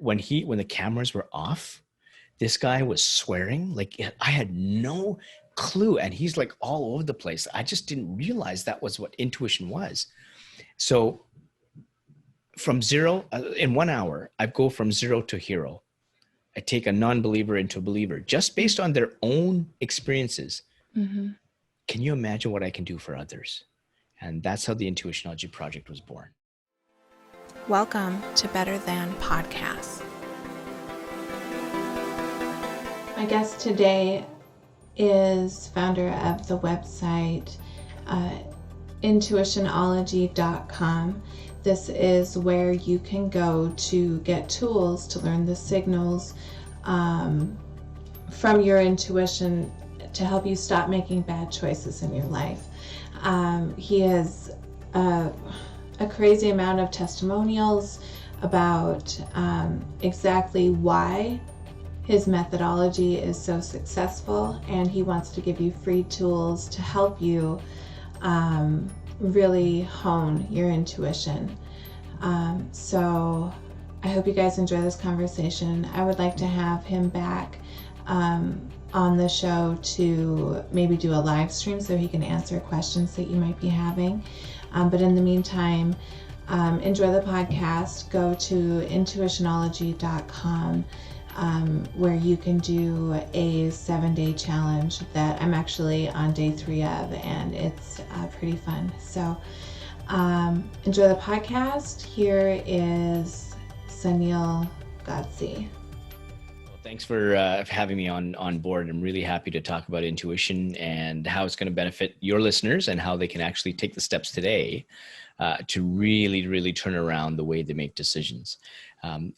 when the cameras were off, this guy was swearing. Like I had no clue. And he's like all over the place. I just didn't realize that was what intuition was. So from zero, in 1 hour, I go from zero to hero. I take a non-believer into a believer just based on their own experiences. Mm-hmm. Can you imagine what I can do for others? And that's how the Intuitionology project was born. Welcome to Better Than Podcast. My guest today is founder of the website Intuitionology.com. This is where you can go to get tools to learn the signals from your intuition to help you stop making bad choices in your life. He has a crazy amount of testimonials about exactly why his methodology is so successful, and he wants to give you free tools to help you really hone your intuition. So I hope you guys enjoy this conversation. I would like to have him back on the show to maybe do a live stream so he can answer questions that you might be having. But in the meantime, enjoy the podcast. Go to intuitionology.com where you can do a 7-day challenge that I'm actually on day 3 of, and it's pretty fun. So enjoy the podcast. Here is Sunil Godse. Thanks for having me on board. I'm really happy to talk about intuition and how it's going to benefit your listeners and how they can actually take the steps today to really, really turn around the way they make decisions.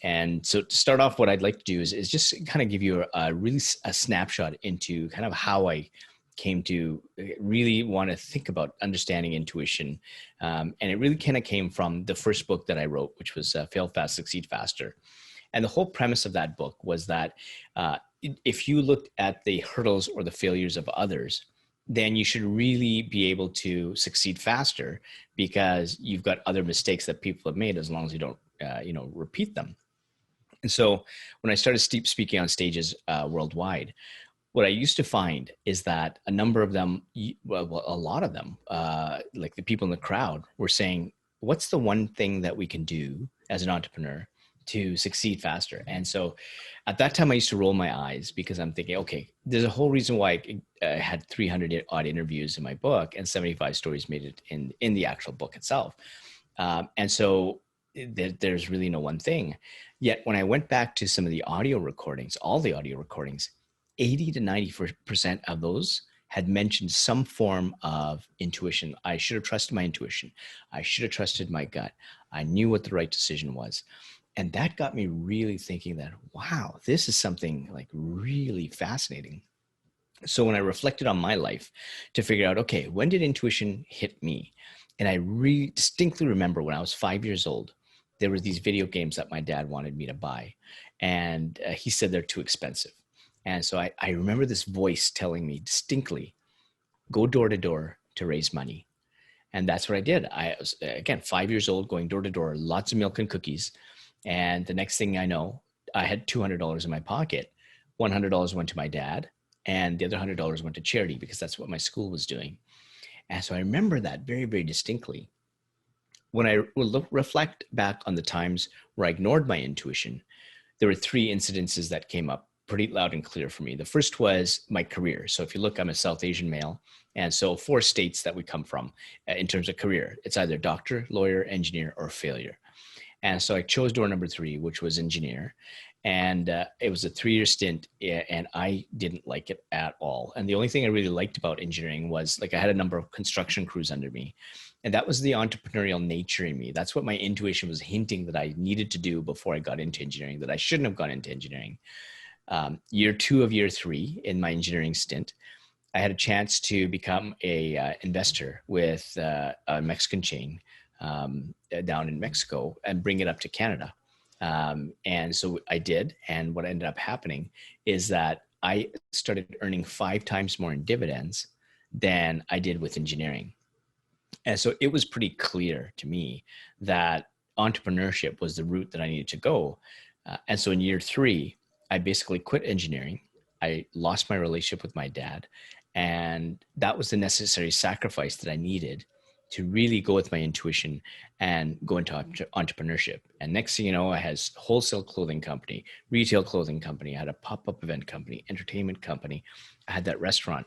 And so to start off, what I'd like to do is just kind of give you a snapshot into kind of how I came to really want to think about understanding intuition. And it really kind of came from the first book that I wrote, which was Fail Fast, Succeed Faster. And the whole premise of that book was that if you looked at the hurdles or the failures of others, then you should really be able to succeed faster because you've got other mistakes that people have made as long as you don't, repeat them. And so when I started speaking on stages worldwide, what I used to find is that a number of them, well, a lot of them, like the people in the crowd were saying, what's the one thing that we can do as an entrepreneur to succeed faster? And so at that time I used to roll my eyes because I'm thinking, okay, there's a whole reason why I had 300 odd interviews in my book and 75 stories made it in the actual book itself. And so there's really no one thing. Yet when I went back to some of the audio recordings, all the audio recordings, 80 to 90% of those had mentioned some form of intuition. I should have trusted my intuition. I should have trusted my gut. I knew what the right decision was. And that got me really thinking that, wow, this is something like really fascinating. So when I reflected on my life to figure out, okay, when did intuition hit me? And I really distinctly remember when I was 5 years old, there were these video games that my dad wanted me to buy. And he said they're too expensive. And so I remember this voice telling me distinctly, go door to door to raise money. And that's what I did. I was, again, 5 years old, going door to door, lots of milk and cookies. And the next thing I know, I had $200 in my pocket. $100 went to my dad, and the other $100 went to charity because that's what my school was doing. And so I remember that very, very distinctly. When I reflect back on the times where I ignored my intuition, there were 3 incidences that came up pretty loud and clear for me. The first was my career. So if you look, I'm a South Asian male. And so 4 states that we come from in terms of career, it's either doctor, lawyer, engineer, or failure. And so I chose door number 3, which was engineer. And it was a 3-year stint, and I didn't like it at all. And the only thing I really liked about engineering was, like, I had a number of construction crews under me. And that was the entrepreneurial nature in me. That's what my intuition was hinting that I needed to do before I got into engineering, that I shouldn't have gone into engineering. Year 2 of year 3 in my engineering stint, I had a chance to become a investor with a Mexican chain down in Mexico and bring it up to Canada. And so I did. And what ended up happening is that I started earning 5 times more in dividends than I did with engineering. And so it was pretty clear to me that entrepreneurship was the route that I needed to go. And so in year 3, I basically quit engineering. I lost my relationship with my dad. And that was the necessary sacrifice that I needed to really go with my intuition and go into entrepreneurship. And next thing you know, I had a wholesale clothing company, retail clothing company, I had a pop-up event company, entertainment company. I had that restaurant.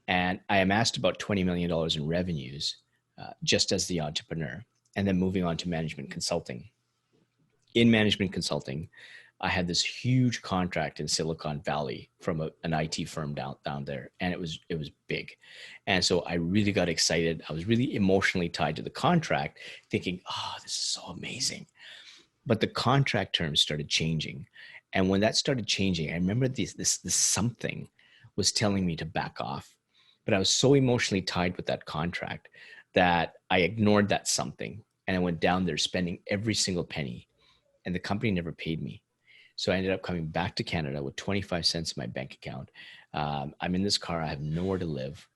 And I amassed about $20 million in revenues just as the entrepreneur. And then moving on to management consulting. In management consulting, I had this huge contract in Silicon Valley from an IT firm down there, and it was big, and so I really got excited. I was really emotionally tied to the contract, thinking, "Oh, this is so amazing." But the contract terms started changing, and when that started changing, I remember this something was telling me to back off, but I was so emotionally tied with that contract that I ignored that something, and I went down there spending every single penny, and the company never paid me. So I ended up coming back to Canada with 25 cents in my bank account. I'm in this car. I have nowhere to live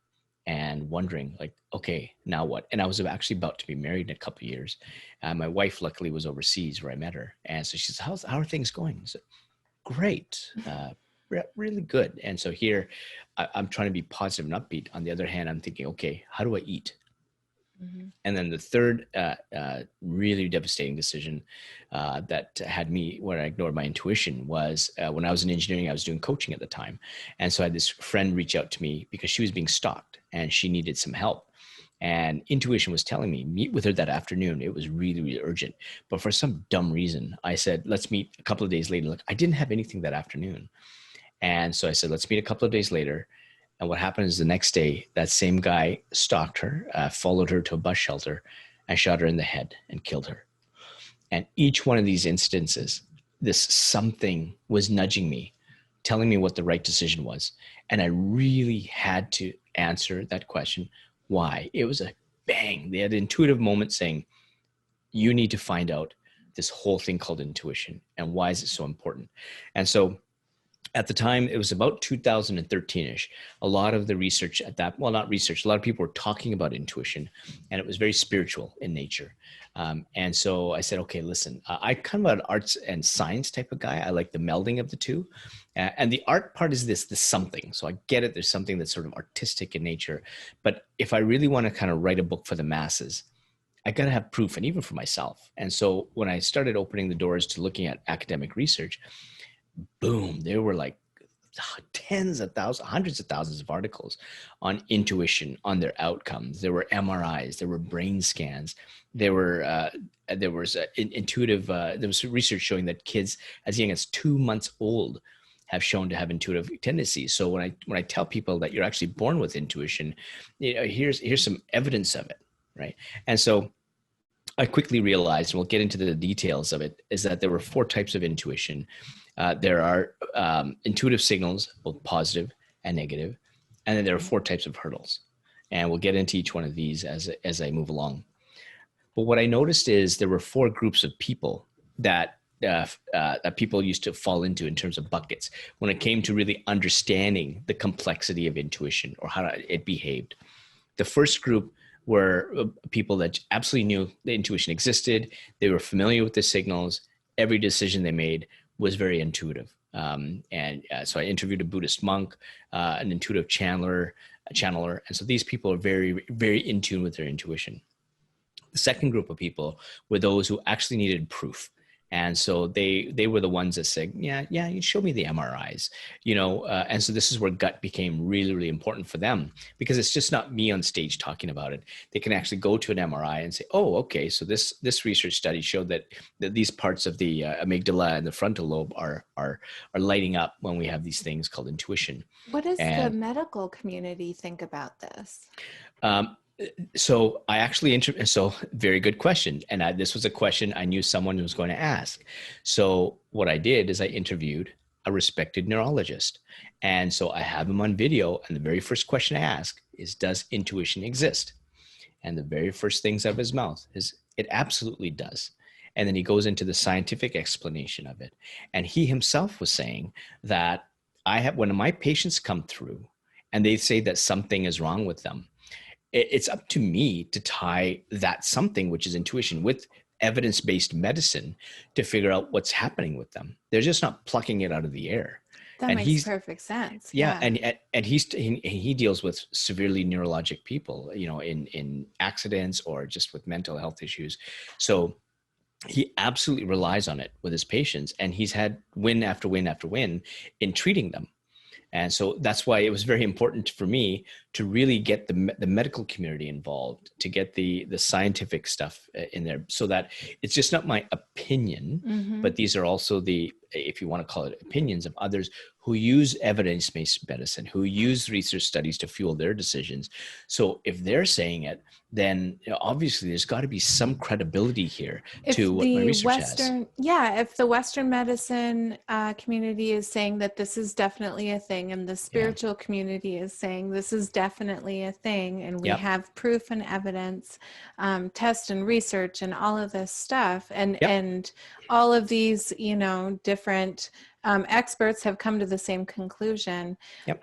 and wondering like, okay, now what? And I was actually about to be married in a couple of years. My wife luckily was overseas where I met her. And so she says, how are things going? I said, great. Really good. And so here I'm trying to be positive and upbeat. On the other hand, I'm thinking, okay, how do I eat? Mm-hmm. And then the third really devastating decision that had me where I ignored my intuition was when I was in engineering, I was doing coaching at the time. And so I had this friend reach out to me because she was being stalked and she needed some help. And intuition was telling me, meet with her that afternoon. It was really, really urgent. But for some dumb reason, I said, let's meet a couple of days later. Look, I didn't have anything that afternoon. And so I said, let's meet a couple of days later. And what happened is the next day, that same guy stalked her, followed her to a bus shelter, and shot her in the head and killed her. And each one of these instances, this something was nudging me, telling me what the right decision was. And I really had to answer that question, why? It was a bang. They had an intuitive moment saying, you need to find out this whole thing called intuition. And why is it so important? And so at the time, it was about 2013-ish. A lot of the research at that, well, not research, a lot of people were talking about intuition, and it was very spiritual in nature. And so I said, okay, listen, I kind of an arts and science type of guy. I like the melding of the two. And the art part is this something. So I get it. There's something that's sort of artistic in nature. But if I really want to kind of write a book for the masses, I got to have proof, and even for myself. And so when I started opening the doors to looking at academic research, boom, there were like tens of thousands, hundreds of thousands of articles on intuition, on their outcomes. There were MRIs, there were brain scans, there was intuitive. There was research showing that kids as young as 2 months old have shown to have intuitive tendencies. So when I tell people that you're actually born with intuition, here's some evidence of it, right? And so I quickly realized, and we'll get into the details of it, is that there were 4 types of intuition. There are intuitive signals, both positive and negative, and then there are 4 types of hurdles. And we'll get into each one of these as I move along. But what I noticed is there were 4 groups of people that people used to fall into in terms of buckets when it came to really understanding the complexity of intuition or how it behaved. The first group were people that absolutely knew the intuition existed. They were familiar with the signals. Every decision they made was very intuitive. So I interviewed a Buddhist monk, an intuitive channeler. And so these people are very, very in tune with their intuition. The second group of people were those who actually needed proof. And so they were the ones that said, yeah, you show me the MRIs, and so this is where gut became really, really important for them, because it's just not me on stage talking about it. They can actually go to an MRI and say, oh, okay, so this research study showed that these parts of the amygdala and the frontal lobe are lighting up when we have these things called intuition. What does the And medical community think about this? So I actually, so very good question. And this was a question I knew someone was going to ask. So what I did is I interviewed a respected neurologist. And so I have him on video. And the very first question I ask is, does intuition exist? And the very first things out of his mouth is, it absolutely does. And then he goes into the scientific explanation of it. And he himself was saying that when my patients come through and they say that something is wrong with them, it's up to me to tie that something, which is intuition, with evidence-based medicine to figure out what's happening with them. They're just not plucking it out of the air. That And makes he's, perfect sense. yeah, Yeah. and he deals with severely neurologic people, in accidents or just with mental health issues. So he absolutely relies on it with his patients, and he's had win after win after win in treating them. And so that's why it was very important for me to really get the medical community involved, to get the scientific stuff in there, so that it's just not my opinion, Mm-hmm. but these are also the, if you want to call it, opinions of others who use evidence-based medicine, who use research studies to fuel their decisions. So if they're saying it, then obviously there's got to be some credibility here If to what my the research has. if the Western medicine community is saying that this is definitely a thing, and the Yeah. spiritual community is saying this is definitely a thing, and we Yep. have proof and evidence, test and research and all of this stuff, and Yep. and all of these, different experts have come to the same conclusion. Yep.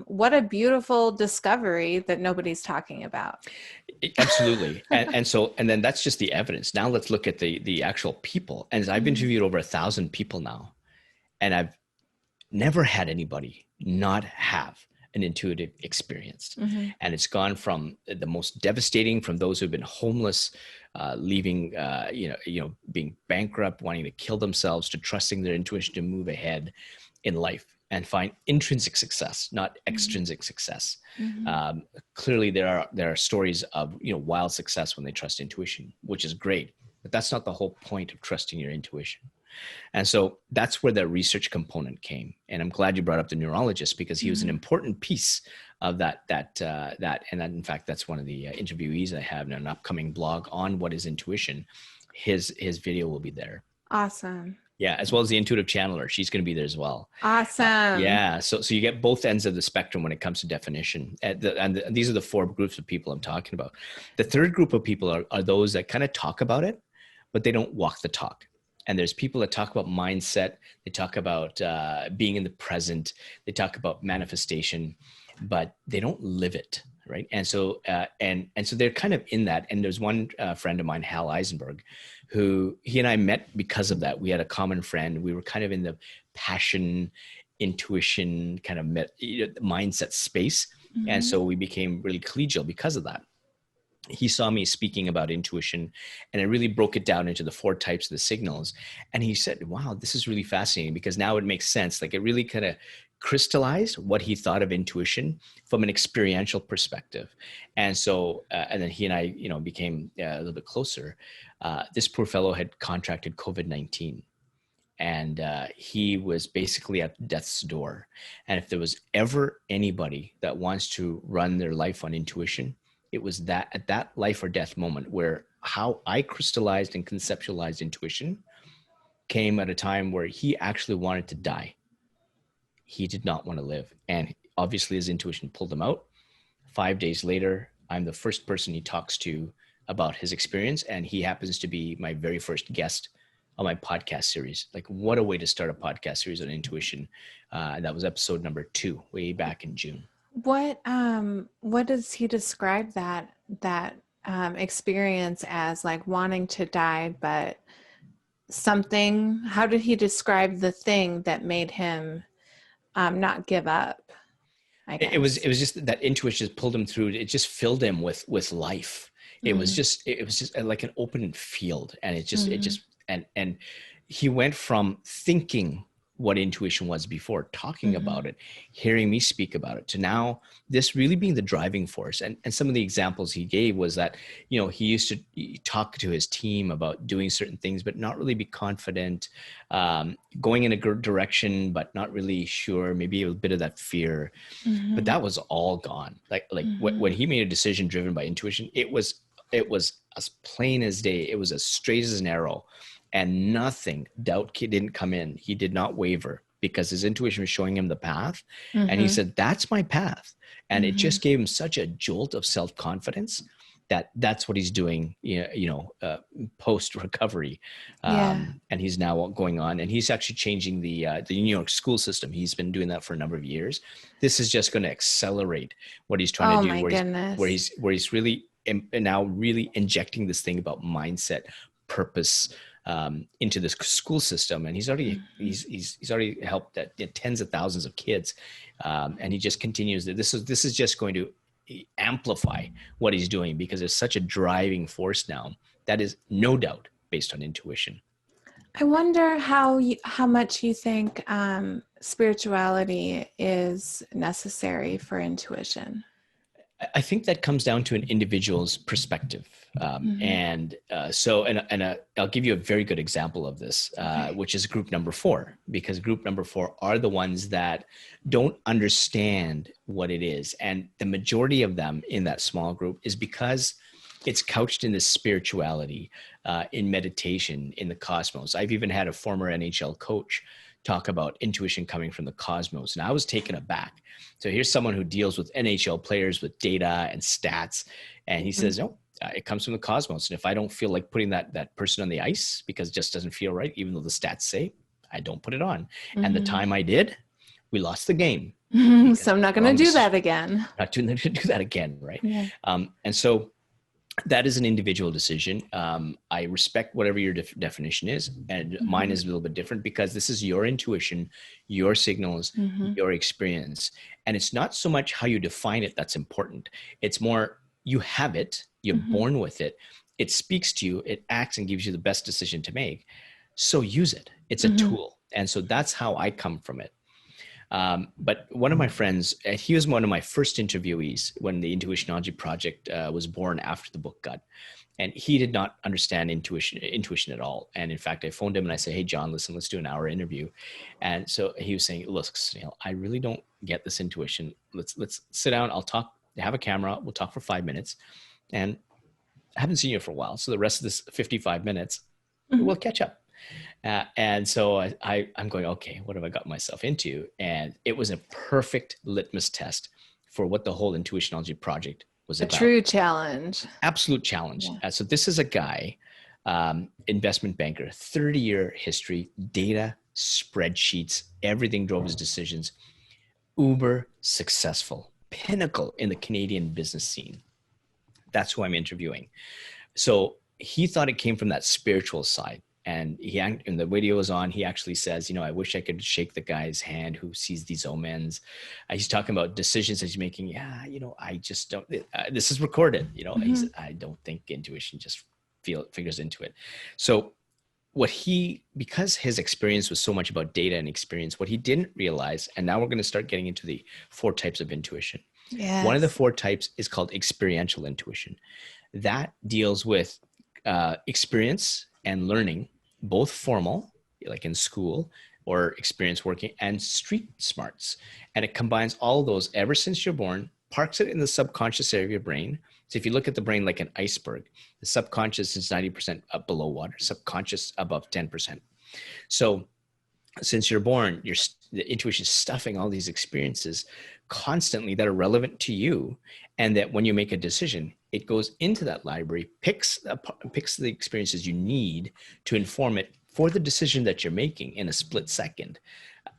What a beautiful discovery that nobody's talking about. Absolutely. And then that's just the evidence. Now let's look at the actual people. And I've Mhm. interviewed over 1,000 people now, and I've never had anybody not have an intuitive experience. Mhm. And it's gone from the most devastating, from those who've been homeless, leaving, being bankrupt, wanting to kill themselves, to trusting their intuition to move ahead in life and find intrinsic success, not extrinsic success. Mhm. Clearly, there are stories of wild success when they trust intuition, which is great, but that's not the whole point of trusting your intuition. And so that's where the research component came. And I'm glad you brought up the neurologist, because he was an Mhm. important piece of that. And in fact, that's one of the interviewees I have in an upcoming blog on what is intuition. His video will be there. Awesome. Yeah, as well as the intuitive channeler. She's going to be there as well. Awesome. Yeah, so you get both ends of the spectrum when it comes to definition. And these are the four groups of people I'm talking about. The third group of people are those that kind of talk about it, but they don't walk the talk. And there's people that talk about mindset. They talk about being in the present. They talk about manifestation, but they don't live it, right? And so so they're kind of in that. And there's one friend of mine, Hal Eisenberg, who he and I met because of that. We had a common friend. We were kind of in the passion, intuition kind of mindset space. And Mhm. so we became really collegial because of that. He saw me speaking about intuition, and I really broke it down into the four types of the signals. And he said, wow, this is really fascinating, because now it makes sense. Like, it really kind of crystallized what he thought of intuition from an experiential perspective. And so, and then he and I, became a little bit closer. This poor fellow had contracted COVID-19. And he was basically at death's door. And if there was ever anybody that wants to run their life on intuition, it was that, at that life or death moment, where how I crystallized and conceptualized intuition came at a time where he actually wanted to die. He did not want to live. And obviously his intuition pulled him out. 5 days later, I'm the first person he talks to about his experience. And he happens to be my very first guest on my podcast series. Like, what a way to start a podcast series on intuition. That was episode number 2, way back in June. What does he describe that experience as, like wanting to die, but something, how did he describe the thing that made him not give up, I It was guess? just that intuition just pulled him through. It just filled him with life. It was Mm-hmm. just like an open field, and it Mm-hmm. just and he went from thinking what intuition was before, talking Mm-hmm. about it, hearing me speak about it, to now this really being the driving force. And some of the examples he gave was that, he used to talk to his team about doing certain things, but not really be confident, going in a good direction, but not really sure, maybe a bit of that fear. But Mm-hmm. that was all gone. Like Mm-hmm. when he made a decision driven by intuition, it was as plain as day. It was as straight as an arrow, and nothing, doubt didn't come in. He did not waver, because his intuition was showing him the path. And he Mm-hmm. said, that's my path. And it Mm-hmm. just gave him such a jolt of self-confidence that that's what he's doing, post recovery. Yeah. And he's now going on, and he's actually changing the New York school system. He's been doing that for a number of years. This is just going to accelerate what he's trying to Oh do, my where goodness. he's really now really injecting this thing about mindset, purpose into this school system, and he's already helped tens of thousands of kids, and he just continues that this is just going to amplify what he's doing, because there's such a driving force now that is no doubt based on intuition. I wonder how much you think spirituality is necessary for intuition. I think that comes down to an individual's perspective. And I'll give you a very good example of this, which is group number 4, because group number 4 are the ones that don't understand what it is. And the majority of them in that small group is because it's couched in this spirituality, in meditation, in the cosmos. I've even had a former NHL coach talk about intuition coming from the cosmos, and I was taken aback. So here's someone who deals with NHL players with data and stats, and he says, no, it comes from the cosmos. And if I don't feel like putting that person on the ice because it just doesn't feel right, even though the stats say, I don't put it on. And the time I did, we lost the game. So I'm not going to do that again. Not going to do that again, right? Yeah. And so that is an individual decision. I respect whatever your definition is, and mine is a little bit different, because this is your intuition, your signals, your experience. And it's not so much how you define it that's important. It's more, you have it, you're born with it, it speaks to you, it acts and gives you the best decision to make. So use it. It's a tool. And so that's how I come from it. But one of my friends, he was one of my first interviewees when the Intuitionology project was born after the book got, and he did not understand intuition at all. And in fact, I phoned him and I said, hey, John, listen, let's do an hour interview. And so he was saying, look, Sunil, I really don't get this intuition. Let's sit down. I'll talk, have a camera. We'll talk for 5 minutes. And I haven't seen you for a while. So the rest of this 55 minutes, we'll catch up. And so I'm going, okay, what have I got myself into? And it was a perfect litmus test for what the whole Intuitionology project was about. A true challenge. Absolute challenge. Yeah. So this is a guy, investment banker, 30-year history, data, spreadsheets, everything drove his decisions. Uber successful, pinnacle in the Canadian business scene. That's who I'm interviewing. So he thought it came from that spiritual side. And in the video was on, he actually says, I wish I could shake the guy's hand who sees these omens. He's talking about decisions that he's making. Yeah, I just don't, this is recorded, he said, I don't think intuition just figures into it. So because his experience was so much about data and experience, what he didn't realize, and now we're going to start getting into the 4 types of intuition. Yes. One of the 4 types is called experiential intuition. That deals with experience and learning, both formal, like in school, or experience working, and street smarts. And it combines all of those ever since you're born, parks it in the subconscious area of your brain. So if you look at the brain like an iceberg, the subconscious is 90% up below water, subconscious above 10%. So since you're born, the intuition is stuffing all these experiences constantly that are relevant to you, and that when you make a decision, it goes into that library, picks the experiences you need to inform it for the decision that you're making in a split second.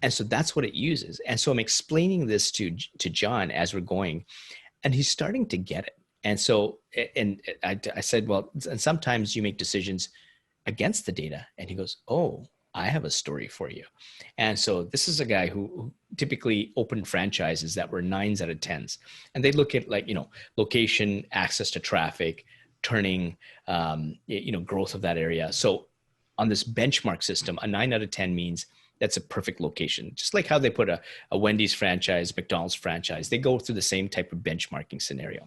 And so that's what it uses. And so I'm explaining this to John as we're going, and he's starting to get it. And so, I said, well, and sometimes you make decisions against the data. And he goes, oh, I have a story for you. And so this is a guy who typically opened franchises that were 9s out of 10s. And they look at location, access to traffic, turning, growth of that area. So on this benchmark system, a 9 out of 10 means that's a perfect location. Just like how they put a Wendy's franchise, McDonald's franchise, they go through the same type of benchmarking scenario.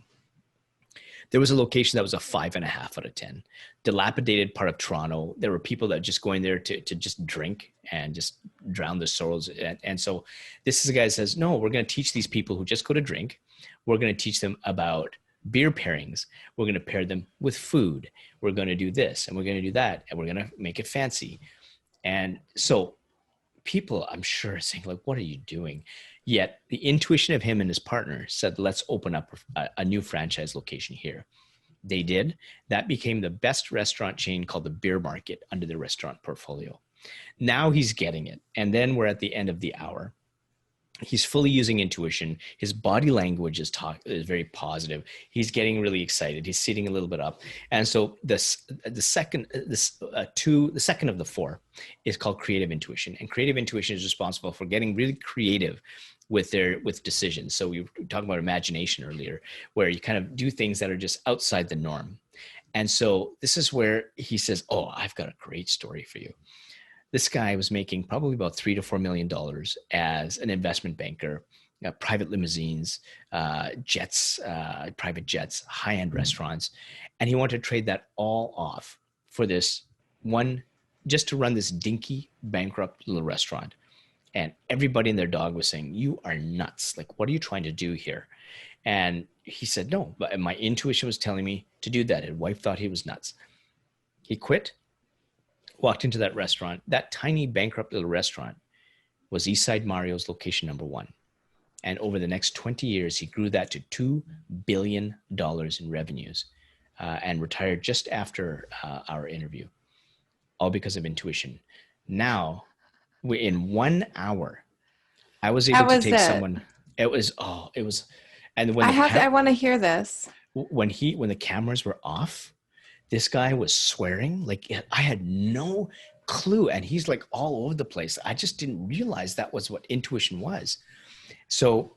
There was a location that was a 5.5 out of 10. Dilapidated part of Toronto. There were people that just going there to just drink and just drown their sorrows. And so this is a guy that says, no, we're going to teach these people who just go to drink. We're going to teach them about beer pairings. We're going to pair them with food. We're going to do this and we're going to do that. And we're going to make it fancy. And so people, I'm sure, are saying, like, what are you doing? Yet the intuition of him and his partner said, let's open up a new franchise location here. They did. That became the best restaurant chain called the Beer Market under the restaurant portfolio. Now he's getting it. And then we're at the end of the hour. He's fully using intuition. His body language is very positive. He's getting really excited. He's sitting a little bit up. And so the second of the four is called creative intuition. And creative intuition is responsible for getting really creative with decisions. So we were talking about imagination earlier, where you kind of do things that are just outside the norm. And so this is where he says, oh, I've got a great story for you. This guy was making probably about $3 to $4 million as an investment banker, private limousines, jets, private jets, high-end restaurants. And he wanted to trade that all off for this one, just to run this dinky, bankrupt little restaurant. And everybody and their dog was saying, you are nuts. Like, what are you trying to do here? And he said, no, but my intuition was telling me to do that. His wife thought he was nuts. He quit, walked into that restaurant. That tiny bankrupt little restaurant was Eastside Mario's location number one. And over the next 20 years, he grew that to $2 billion in revenues and retired just after our interview, all because of intuition. Now, in 1 hour, I was able to take someone. It was, and when I want to hear this. When the cameras were off, this guy was swearing like I had no clue. And he's like all over the place. I just didn't realize that was what intuition was. So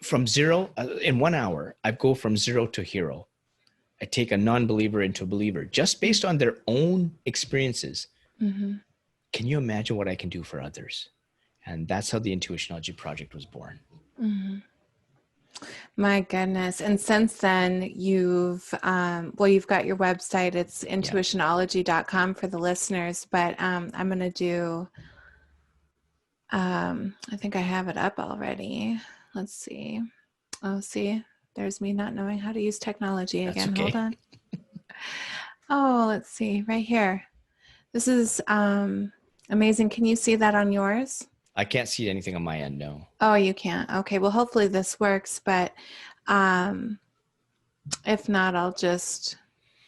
from zero, in 1 hour, I go from zero to hero. I take a non-believer into a believer just based on their own experiences. Mm-hmm. Can you imagine what I can do for others? And that's how the Intuitionology project was born. Mm-hmm. My goodness. And since then you've got your website. It's intuitionology.com for the listeners, but I'm going to do, I think I have it up already. Let's see. Oh, see, there's me not knowing how to use technology again. Okay. Hold on. Oh, let's see right here. This is amazing. Can you see that on yours? I can't see anything on my end, no. Oh, you can't? Okay, well, hopefully this works, but if not, I'll just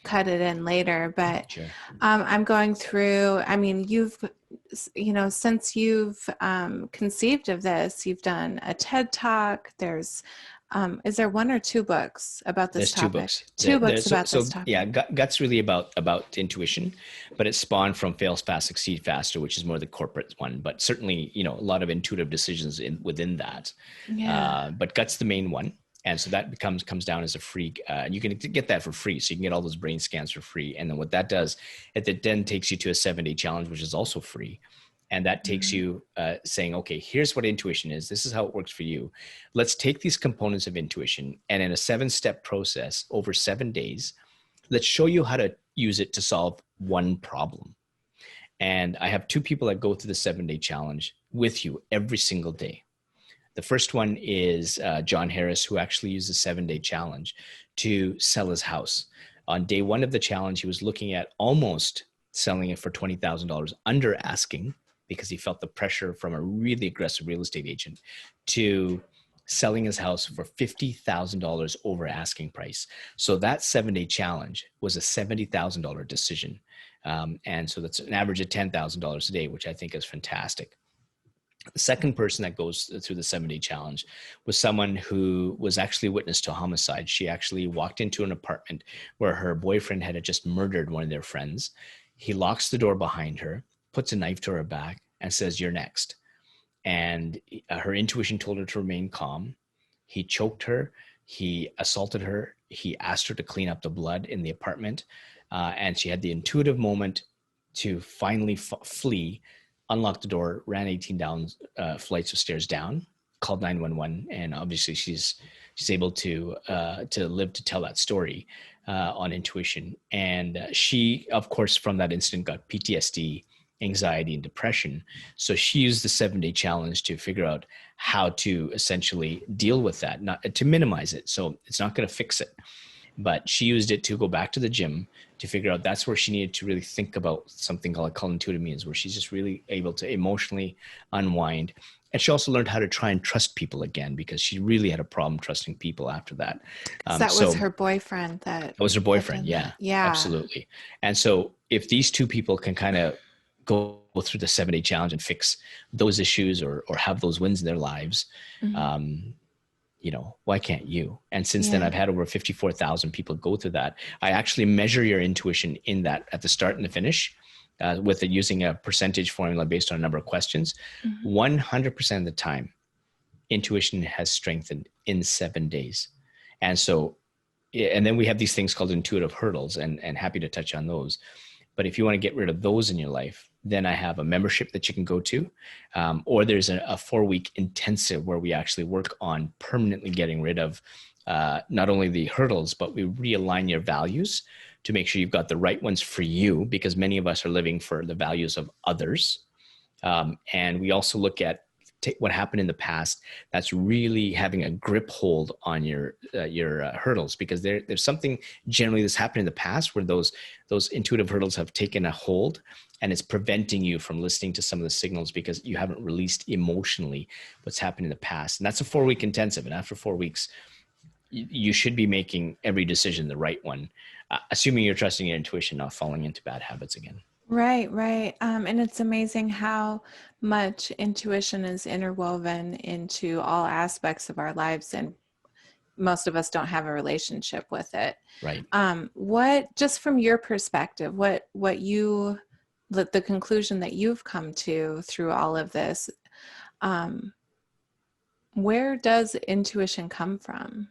cut it in later. But sure. I'm going through, I mean, since you've conceived of this, you've done a TED Talk, there's is there one or two books about this topic? There's two books about this topic. Yeah, Gut's really about intuition, but it's spawned from Fail Fast, Succeed Faster, which is more the corporate one. But certainly, a lot of intuitive decisions within that. Yeah. But Gut's the main one, and so that comes down as a free. And you can get that for free, so you can get all those brain scans for free. And then what that does, it then takes you to a 7-day challenge, which is also free. And that takes you saying, okay, here's what intuition is. This is how it works for you. Let's take these components of intuition and in a 7-step process over 7 days, let's show you how to use it to solve one problem. And I have 2 people that go through the 7-day challenge with you every single day. The first one is John Harris, who actually used the 7-day challenge to sell his house. On day 1 of the challenge, he was looking at almost selling it for $20,000 under asking, because he felt the pressure from a really aggressive real estate agent, to selling his house for $50,000 over asking price. So that 7-day challenge was a $70,000 decision. And so that's an average of $10,000 a day, which I think is fantastic. The second person that goes through the 7-day challenge was someone who was actually witness to a homicide. She actually walked into an apartment where her boyfriend had just murdered one of their friends. He locks the door behind her, puts a knife to her back, and says, "You're next." And her intuition told her to remain calm. He choked her. He assaulted her. He asked her to clean up the blood in the apartment. And she had the intuitive moment to finally flee, unlock the door, ran 18 flights of stairs down, called 911. And obviously she's able to live to tell that story on intuition. And she, of course, from that incident got PTSD, anxiety, and depression. So she used the 7-day challenge to figure out how to essentially deal with that, not to minimize it. So it's not going to fix it, but she used it to go back to the gym to figure out that's where she needed to really think about something called intuitive means, where she's just really able to emotionally unwind. And she also learned how to try and trust people again, because she really had a problem trusting people after that. That was her boyfriend. That was her boyfriend. Yeah, absolutely. And so if these 2 people can kind of go through the 7-day challenge and fix those issues or have those wins in their lives. Mm-hmm. Why can't you? And since then, I've had over 54,000 people go through that. I actually measure your intuition in that at the start and the finish with using a percentage formula based on a number of questions. 100% of the time, intuition has strengthened in 7 days. And so, and then we have these things called intuitive hurdles, and happy to touch on those. But if you want to get rid of those in your life, then I have a membership that you can go to, or there's a 4-week intensive where we actually work on permanently getting rid of not only the hurdles, but we realign your values to make sure you've got the right ones for you, because many of us are living for the values of others. And we also look at what happened in the past that's really having a grip hold on your hurdles, because there's something generally that's happened in the past where those intuitive hurdles have taken a hold, and it's preventing you from listening to some of the signals because you haven't released emotionally what's happened in the past. And that's a 4-week intensive, and after 4 weeks you should be making every decision the right one, assuming you're trusting your intuition, not falling into bad habits again. Right, right. And it's amazing how much intuition is interwoven into all aspects of our lives, and most of us don't have a relationship with it. Right. What, just from your perspective, the conclusion that you've come to through all of this, where does intuition come from?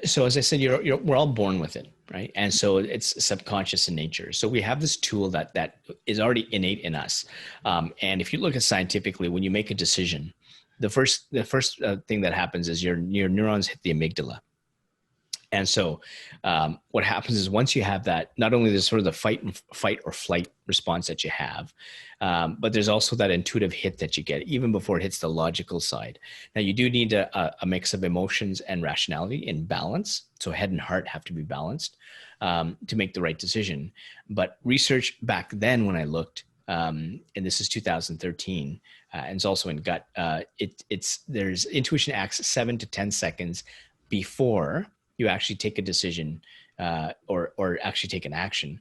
So as I said, we're all born with it, right? And so it's subconscious in nature. So we have this tool that is already innate in us. And if you look at scientifically, when you make a decision, the first thing that happens is your neurons hit the amygdala. And so what happens is once you have that, not only there's sort of the fight or flight response that you have, but there's also that intuitive hit that you get even before it hits the logical side. Now, you do need a mix of emotions and rationality in balance. So head and heart have to be balanced to make the right decision. But research back then when I looked, and this is 2013, and it's also in gut, there's intuition acts 7 to 10 seconds before you actually take a decision or actually take an action.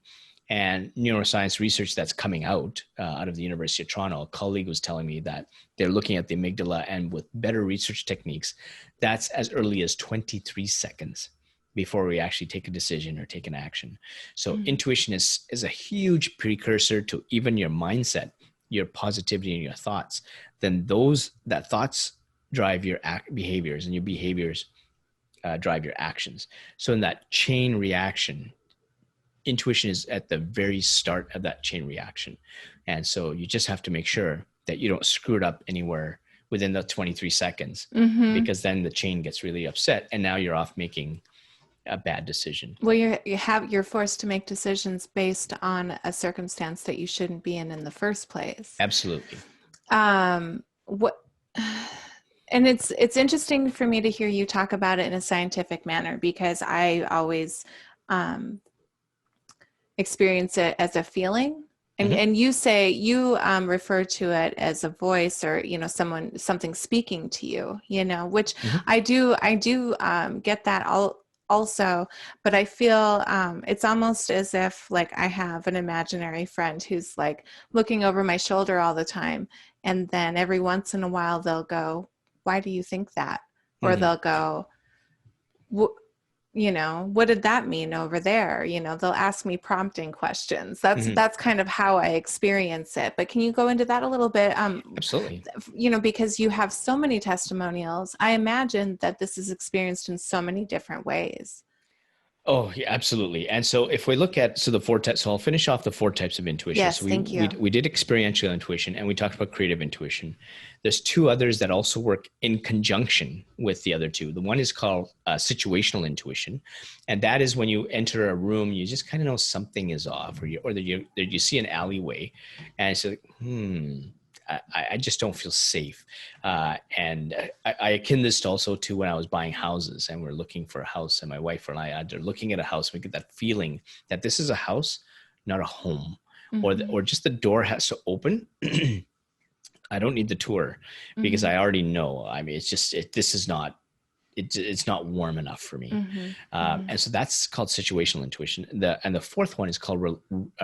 And neuroscience research that's coming out of the University of Toronto, a colleague was telling me that they're looking at the amygdala, and with better research techniques, that's as early as 23 seconds before we actually take a decision or take an action. So intuition is a huge precursor to even your mindset, your positivity, and your thoughts. Then that thoughts drive your behaviors, and your behaviors drive your actions. So in that chain reaction, intuition is at the very start of that chain reaction. And so you just have to make sure that you don't screw it up anywhere within the 23 seconds, because then the chain gets really upset, and now you're off making a bad decision. Well, you're forced to make decisions based on a circumstance that you shouldn't be in the first place. Absolutely. And it's interesting for me to hear you talk about it in a scientific manner, because I always experience it as a feeling. And you say you refer to it as a voice, or something speaking to you, which I do get that also, but I feel it's almost as if like I have an imaginary friend who's like looking over my shoulder all the time, and then every once in a while they'll go, "Why do you think that?" Or they'll go, what did that mean over there? They'll ask me prompting questions. That's kind of how I experience it. But can you go into that a little bit? Absolutely. Because you have so many testimonials, I imagine that this is experienced in so many different ways. Oh, yeah, absolutely. And so if we look at, the 4 types, so I'll finish off the 4 types of intuition. Yes, so thank you. We did experiential intuition, and we talked about creative intuition. There's 2 others that also work in conjunction with the other 2. The one is called situational intuition. And that is when you enter a room, you just kind of know something is off, or you see an alleyway and it's like, I just don't feel safe. And I akin this also to when I was buying houses and we're looking for a house, and my wife and I are looking at a house, we get that feeling that this is a house, not a home, or just the door has to open. I don't need the tour because I already know. I mean, this is not it's not warm enough for me. Mm-hmm. Mm-hmm. And so that's called situational intuition. The fourth one is called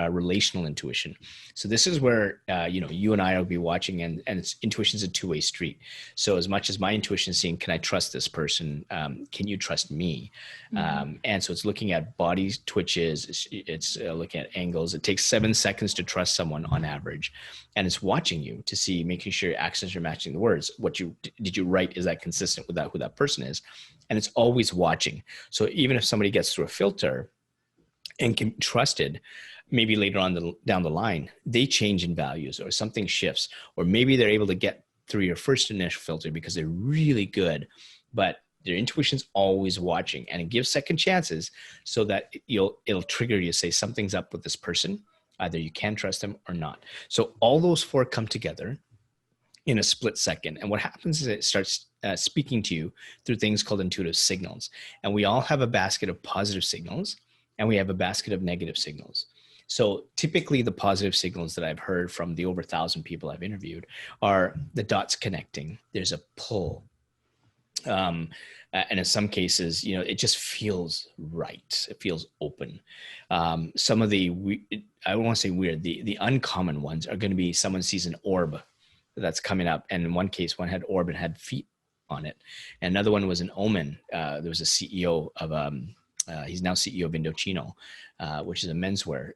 relational intuition. So this is where you and I will be watching, and intuition is a two-way street. So as much as my intuition is saying, can I trust this person? Can you trust me? Mm-hmm. And so it's looking at body twitches. It's looking at angles. It takes 7 seconds to trust someone on average, and it's watching you to see, making sure your accents are matching the words. What did you write? Is that consistent with who that person is? And it's always watching. So even if somebody gets through a filter and can be trusted, maybe later on down the line, they change in values or something shifts, or maybe they're able to get through your first initial filter because they're really good, but their intuition's always watching, and it gives second chances so that it'll trigger you to say something's up with this person. Either you can trust them or not. So all those four come together in a split second. And what happens is it starts speaking to you through things called intuitive signals. And we all have a basket of positive signals, and we have a basket of negative signals. So typically the positive signals that I've heard from the over 1,000 people I've interviewed are the dots connecting. There's a pull. And in some cases, it just feels right. It feels open. Some of I don't want to say weird, the uncommon ones are going to be someone sees an orb that's coming up. And in one case, one had orb and had feet on it. And another one was an omen. There was a CEO of, he's now CEO of Indochino, which is a menswear.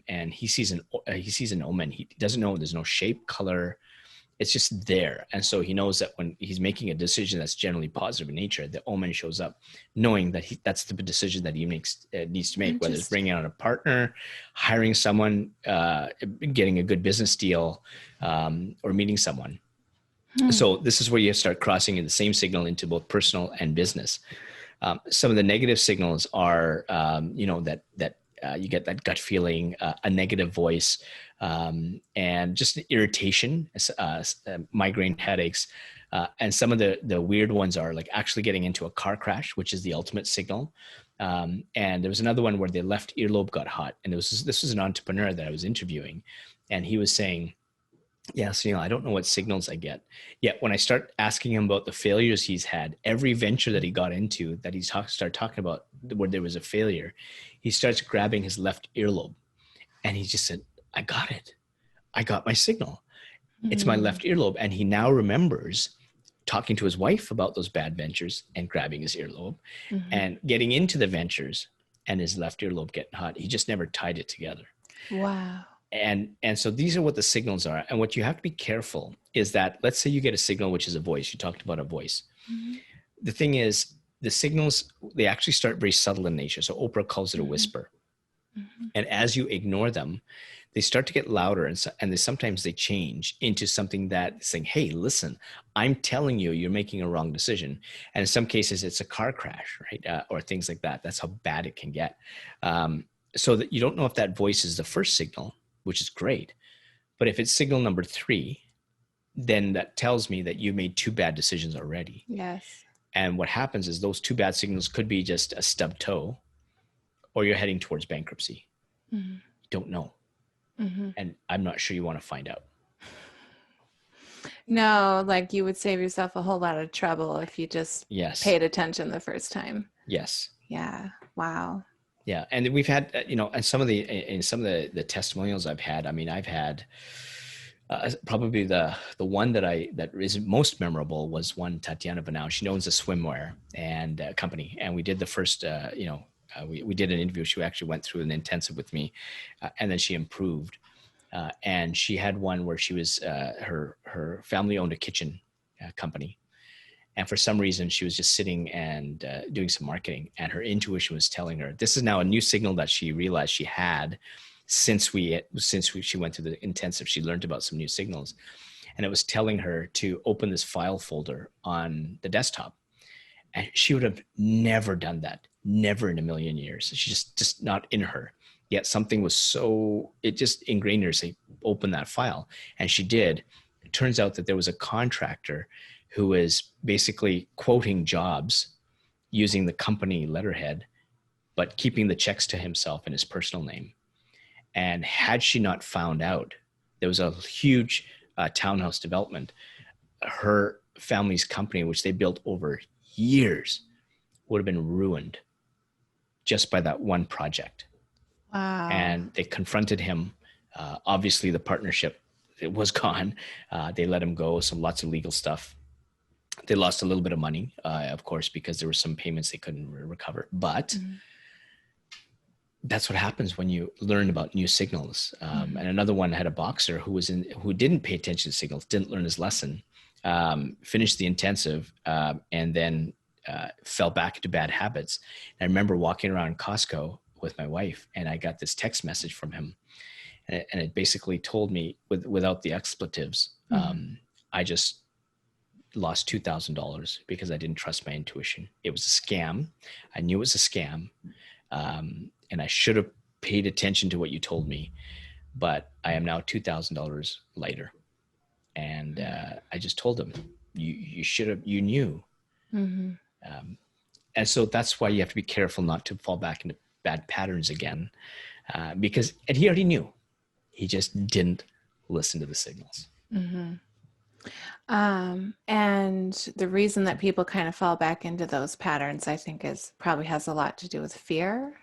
And he sees an omen. He doesn't know, there's no shape, color. It's just there. And so he knows that when he's making a decision that's generally positive in nature, the omen shows up, knowing that that's the decision that he needs to make, whether it's bringing on a partner, hiring someone, getting a good business deal, or meeting someone. So this is where you start crossing in the same signal into both personal and business. Some of the negative signals are, that you get that gut feeling, a negative voice, and just irritation, migraine headaches. And some of the weird ones are like actually getting into a car crash, which is the ultimate signal. And there was another one where the left earlobe got hot. And this was an entrepreneur that I was interviewing. And he was saying, yeah, Sunil, I don't know what signals I get. Yet when I start asking him about the failures he's had, every venture that he got into that he started talking about where there was a failure, he starts grabbing his left earlobe. And he just said, I got it. I got my signal. It's my left earlobe. And he now remembers talking to his wife about those bad ventures and grabbing his earlobe and getting into the ventures and his left earlobe getting hot. He just never tied it together. Wow. And so these are what the signals are. And what you have to be careful is that, let's say you get a signal, which is a voice. You talked about a voice. The thing is, the signals, they actually start very subtle in nature. So Oprah calls it a whisper. And as you ignore them, they start to get louder, and sometimes they change into something that saying, hey, listen, I'm telling you, you're making a wrong decision. And in some cases, it's a car crash, right? Or things like that. That's how bad it can get. So that you don't know if that voice is the first signal, which is great. But if it's signal number 3, then that tells me that you made 2 bad decisions already. Yes. And what happens is those 2 bad signals could be just a stub toe, or you're heading towards bankruptcy. You don't know. And I'm not sure you want to find out. No, like you would save yourself a whole lot of trouble if you just paid attention the first time. Yes. Yeah. Wow. Yeah. And we've had, and some of the testimonials I've had, I mean, I've had probably the one that is most memorable was one Tatiana Banau. She owns a swimwear and company. And we did the first, we did an interview. She actually went through an intensive with me, and then she improved. And she had one where she was, her family owned a kitchen company. And for some reason, she was just sitting and doing some marketing, and her intuition was telling her, this is now a new signal that she realized she had since she went through the intensive. She learned about some new signals, and it was telling her to open this file folder on the desktop. And she would have never done that, never in a million years. She's just not in her. Yet something was it just ingrained in her to say, open that file. And she did. It turns out that there was a contractor who was basically quoting jobs using the company letterhead, but keeping the checks to himself in his personal name. And had she not found out, there was a huge townhouse development. Her family's company, which they built over years would have been ruined just by that one project. Wow. And they confronted him. Obviously, the partnership, it was gone. They let him go. Lots of legal stuff. They lost a little bit of money, of course, because there were some payments they couldn't recover. But that's what happens when you learn about new signals. And another one had a boxer who didn't pay attention to signals, didn't learn his lesson, finished the intensive, and then fell back into bad habits. And I remember walking around Costco with my wife, and I got this text message from him, and it basically told me, without the expletives, I just lost $2,000 because I didn't trust my intuition. It was a scam. I knew it was a scam. And I should have paid attention to what you told me, but I am now $2,000 lighter. And I just told him, you should have, you knew. And so that's why you have to be careful not to fall back into bad patterns again, because and he already knew. He just didn't listen to the signals. And the reason that people kind of fall back into those patterns, I think, probably has a lot to do with fear.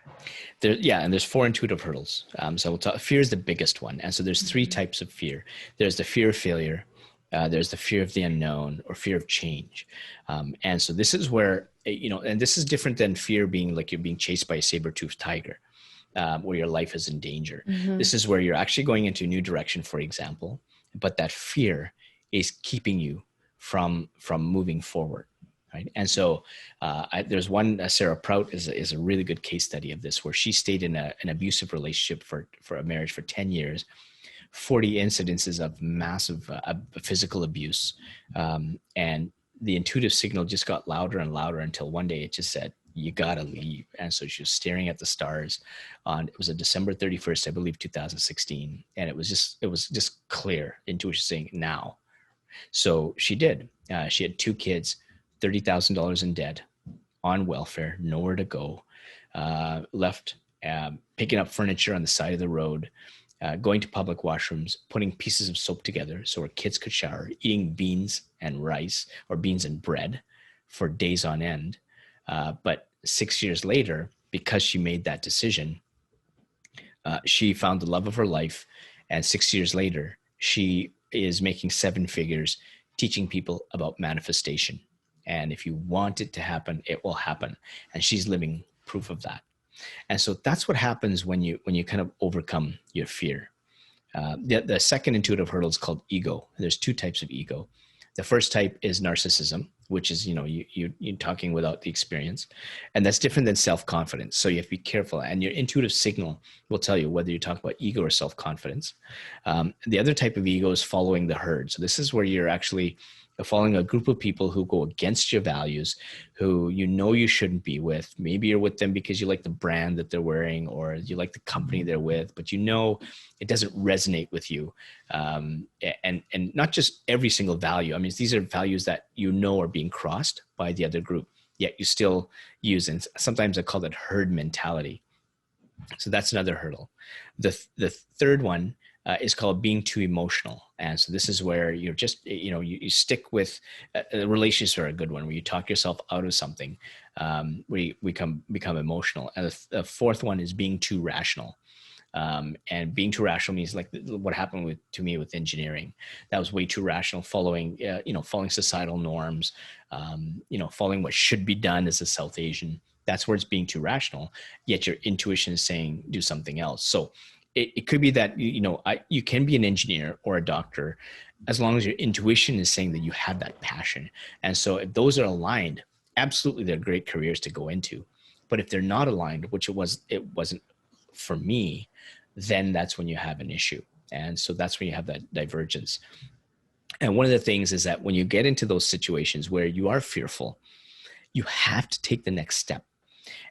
And there's 4 intuitive hurdles. So we'll talk, fear is the biggest one. And so there's 3 types of fear. There's the fear of failure. There's the fear of the unknown, or fear of change. And so this is where, and this is different than fear being like you're being chased by a saber-toothed tiger, where your life is in danger. This is where you're actually going into a new direction, for example, but that fear is keeping you from moving forward, right? And so there's one, Sarah Prout is a really good case study of this, where she stayed in an abusive relationship for a marriage for 10 years, 40 incidences of massive physical abuse. And the intuitive signal just got louder and louder until one day it just said, you gotta leave. And so she was staring at the stars it was a December 31st, I believe, 2016. And it was just clear, intuition saying now. So she did. She had 2 kids, $30,000 in debt, on welfare, nowhere to go, left, picking up furniture on the side of the road, going to public washrooms, putting pieces of soap together so her kids could shower, eating beans and rice, or beans and bread, for days on end. But 6 years later, because she made that decision, she found the love of her life. And 6 years later, she is making 7 figures, teaching people about manifestation. And if you want it to happen, it will happen. And she's living proof of that. And so that's what happens when you kind of overcome your fear. The second intuitive hurdle is called ego. There's 2 types of ego. The first type is narcissism, which is, you're talking without the experience. And that's different than self-confidence. So you have to be careful. And your intuitive signal will tell you whether you talk about ego or self-confidence. The other type of ego is following the herd. So this is where you're actually following a group of people who go against your values, who you shouldn't be with. Maybe you're with them because you like the brand that they're wearing, or you like the company they're with, but it doesn't resonate with you. And not just every single value. I mean, these are values that are being crossed by the other group, yet you still use, and sometimes I call it herd mentality. So that's another hurdle. The third one is called being too emotional. And so this is where you're just, you stick with relationships are a good one, where you talk yourself out of something, where you become emotional. And the fourth one is being too rational. And being too rational means like what happened to me with engineering. That was way too rational, following societal norms, following what should be done as a South Asian. That's where it's being too rational, yet your intuition is saying do something else. So it could be that, you can be an engineer or a doctor as long as your intuition is saying that you have that passion. And so if those are aligned, absolutely, they're great careers to go into. But if they're not aligned, which it wasn't for me, then that's when you have an issue. And so that's when you have that divergence. And one of the things is that when you get into those situations where you are fearful, you have to take the next step.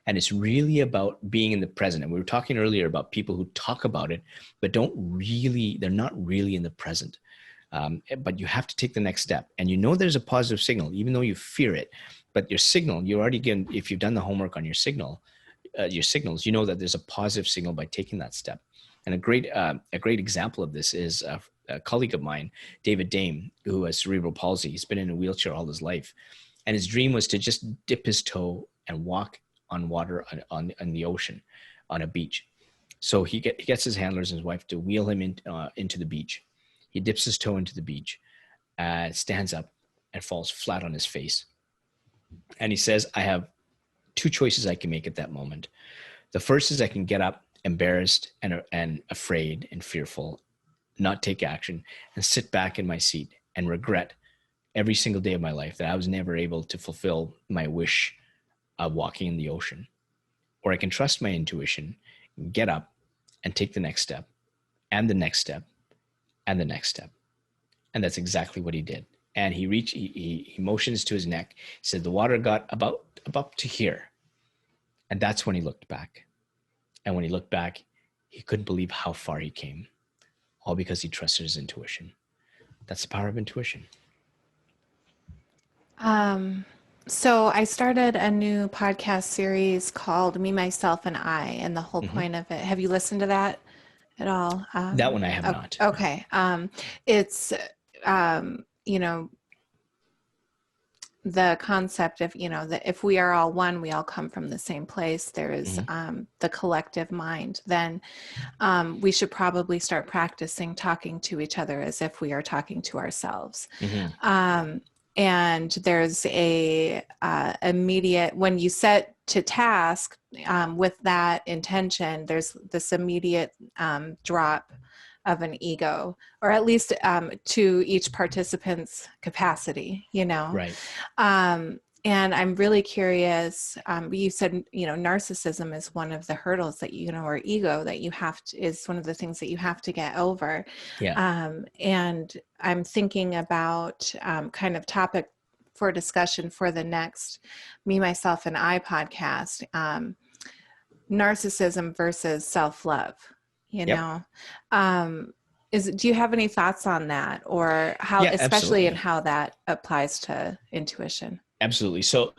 And it's really about being in the present. And we were talking earlier about people who talk about it, but they're not really in the present. But you have to take the next step. And there's a positive signal, even though you fear it. But your signal, you already get, if you've done the homework on your signals, that there's a positive signal by taking that step. And a great example of this is a colleague of mine, David Dame, who has cerebral palsy. He's been in a wheelchair all his life. And his dream was to just dip his toe and walk on water on the ocean, on a beach. So he gets his handlers and his wife to wheel him into the beach. He dips his toe into the beach, stands up, and falls flat on his face. And he says, I have two choices I can make at that moment. The first is I can get up, embarrassed and afraid and fearful, not take action, and sit back in my seat and regret every single day of my life that I was never able to fulfill my wish of walking in the ocean. Or I can trust my intuition, get up, and take the next step, and the next step, and the next step. And that's exactly what he did. And he motions to his neck. He said the water got about to here. And that's when he looked back. And when he looked back, he couldn't believe how far he came, all because he trusted his intuition. That's the power of intuition. So I started a new podcast series called Me, Myself, and I, and the whole point of it. Have you listened to that at all? That one I have not. Okay. It's, you know, the concept of, you know, that if we are all one, we all come from the same place. There is the collective mind. Then we should probably start practicing talking to each other as if we are talking to ourselves. And there's a immediate, when you set to task with that intention, there's this immediate drop of an ego, or at least to each participant's capacity, you know? Right. And I'm really curious, you said, you know, narcissism is one of the hurdles that, you know, or ego that you have to, is one of the things that you have to get over. Yeah. And I'm thinking about kind of topic for discussion for the next Me, Myself, and I podcast, narcissism versus self-love, you know? Do you have any thoughts on that, or how, especially absolutely. in how that applies to intuition? Absolutely. So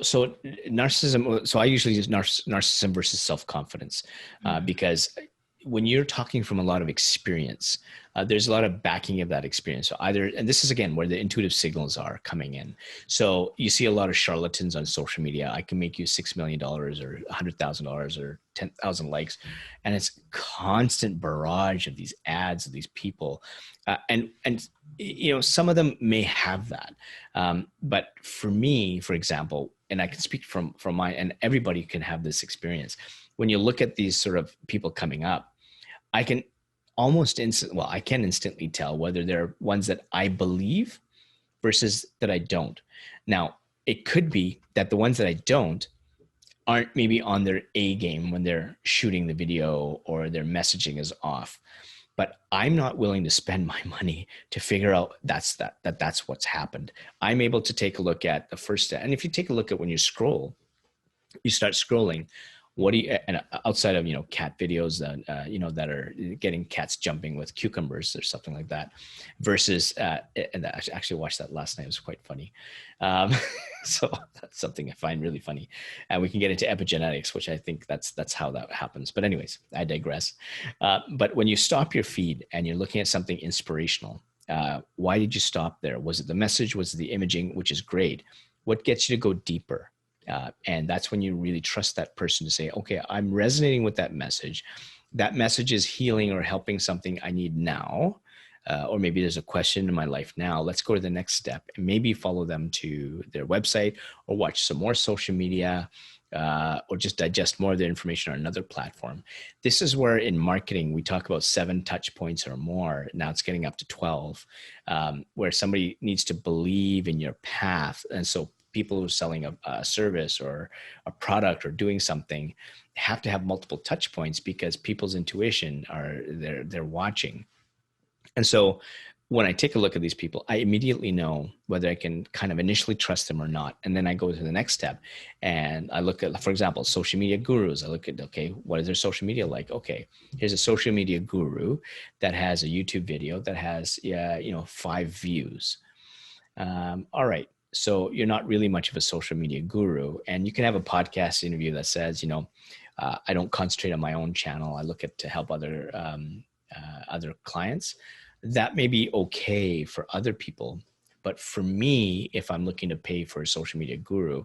narcissism. So I usually use narcissism versus self-confidence, because when you're talking from a lot of experience, there's a lot of backing of that experience. So either, and this is again where the intuitive signals are coming in. So you see a lot of charlatans on social media. I can make you $6 million or $100,000 or 10,000 likes, and it's constant barrage of these ads of these people, and you know, some of them may have that, but for me, for example, and I can speak from mine, and everybody can have this experience. When you look at these sort of people coming up, I can instantly tell whether they're ones that I believe versus that I don't. Now, it could be that the ones that I don't aren't maybe on their A game when they're shooting the video or their messaging is off. But I'm not willing to spend my money to figure out that's what's happened. I'm able to take a look at the first step. And if you take a look at when you scroll, you start scrolling, what do you, and outside of, you know, cat videos that, you know, that are getting cats jumping with cucumbers or something like that, versus, and I actually watched that last night. It was quite funny. So that's something I find really funny. And we can get into epigenetics, which I think that's how that happens. But anyways, I digress. But when you stop your feed and you're looking at something inspirational, why did you stop there? Was it the message? Was it the imaging, which is great? What gets you to go deeper? And that's when you really trust that person to say, okay, I'm resonating with that message. That message is healing or helping something I need now. Or maybe there's a question in my life now. Let's go to the next step and maybe follow them to their website or watch some more social media, or just digest more of the information on another platform. This is where in marketing, we talk about 7 touch points or more. Now it's getting up to 12, where somebody needs to believe in your path. And so people who are selling a service or a product or doing something have to have multiple touch points because people's intuition they're watching. And so when I take a look at these people, I immediately know whether I can kind of initially trust them or not. And then I go to the next step and I look at, for example, social media gurus. I look at, okay, what is their social media like? Okay, here's a social media guru that has a YouTube video that has, 5 views. All right. So you're not really much of a social media guru, and you can have a podcast interview that says, I don't concentrate on my own channel. I look at to help other clients. That may be okay for other people, But for me, if I'm looking to pay for a social media guru,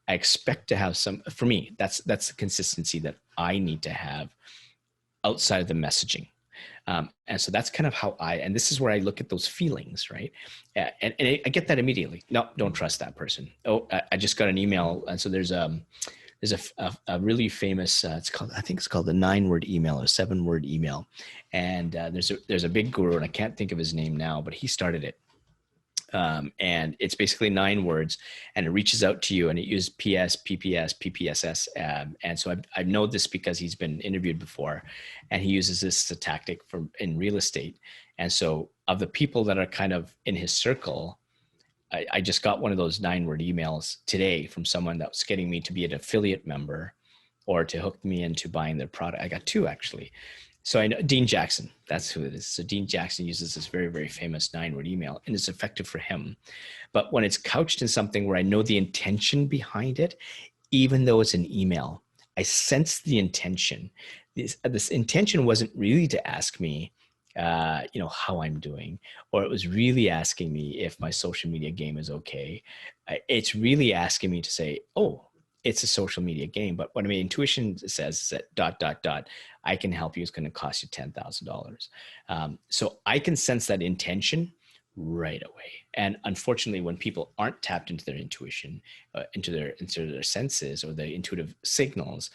I expect to have some, for me, that's the consistency that I need to have outside of the messaging. And so that's kind of how and this is where I look at those feelings, right? And I get that immediately. No, don't trust that person. Oh, I just got an email. And so there's a really famous, I think it's called the 9-word email or 7-word email. And there's a big guru, and I can't think of his name now, but he started it. And it's basically 9 words, and it reaches out to you, and it uses PS, PPS, PPSS. And so I know this because he's been interviewed before, and he uses this as a tactic in real estate. And so of the people that are kind of in his circle, I just got one of those 9-word emails today from someone that was getting me to be an affiliate member or to hook me into buying their product. I got 2 actually. So I know Dean Jackson, that's who it is. So Dean Jackson uses this very, very famous 9-word email, and it's effective for him. But when it's couched in something where I know the intention behind it, even though it's an email, I sense the intention. This intention wasn't really to ask me, how I'm doing, or it was really asking me if my social media game is okay. It's really asking me to say, oh, it's a social media game. But what intuition says is that ... I can help you. It's going to cost you $10,000. So I can sense that intention right away. And unfortunately, when people aren't tapped into their intuition, into their senses or the intuitive signals,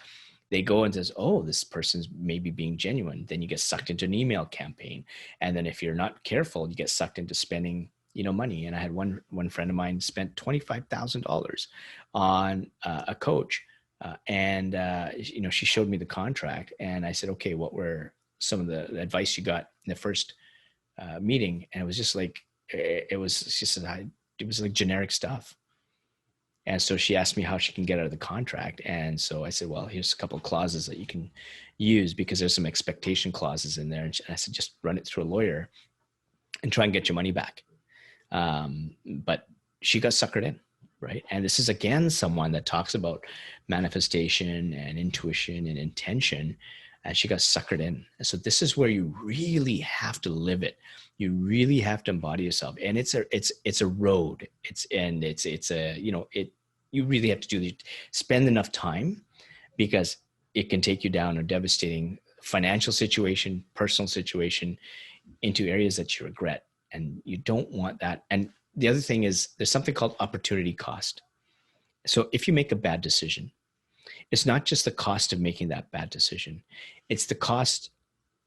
they go and says, oh, this person's maybe being genuine. Then you get sucked into an email campaign. And then if you're not careful, you get sucked into spending money. And I had one friend of mine spent $25,000 on a coach. She showed me the contract, and I said, okay, what were some of the advice you got in the first meeting? And it was just like, it was like generic stuff. And so she asked me how she can get out of the contract. And so I said, well, here's a couple of clauses that you can use, because there's some expectation clauses in there. And I said, just run it through a lawyer and try and get your money back. But she got suckered in, right? And this is, again, someone that talks about manifestation and intuition and intention, and she got suckered in. And so this is where you really have to live it. You really have to embody yourself. And it's a road. You really have to spend enough time, because it can take you down a devastating financial situation, personal situation, into areas that you regret. And you don't want that. And the other thing is, there's something called opportunity cost. So if you make a bad decision, it's not just the cost of making that bad decision. It's the cost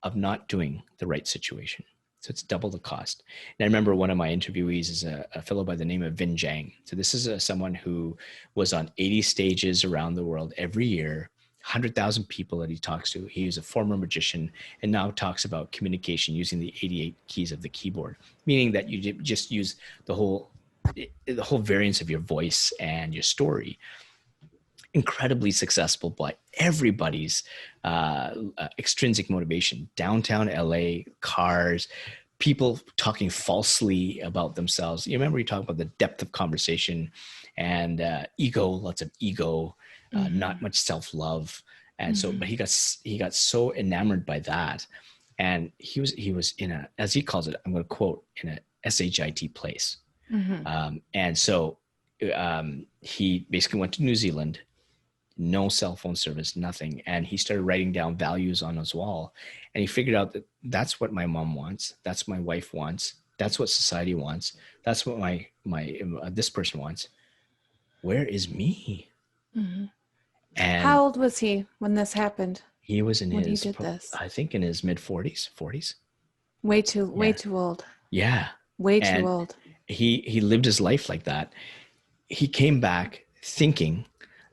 of not doing the right situation. So it's double the cost. And I remember one of my interviewees is a fellow by the name of Vin Jiang. So this is someone who was on 80 stages around the world every year, 100,000 people that he talks to. He is a former magician and now talks about communication using the 88 keys of the keyboard, meaning that you just use the whole variance of your voice and your story. Incredibly successful by everybody's extrinsic motivation. Downtown LA, cars, people talking falsely about themselves. You remember you talk about the depth of conversation and ego, lots of ego, not much self-love. And so, but he got so enamored by that. And he was in a, as he calls it, I'm going to quote, in a SHIT place. And so he basically went to New Zealand, no cell phone service, nothing. And he started writing down values on his wall. And he figured out that that's what my mom wants. That's what my wife wants. That's what society wants. That's what my this person wants. Where is me? And how old was he when this happened? He was in when his, he did this? I think in his mid 40s. Way too old. Yeah. Way too old. He lived his life like that. He came back thinking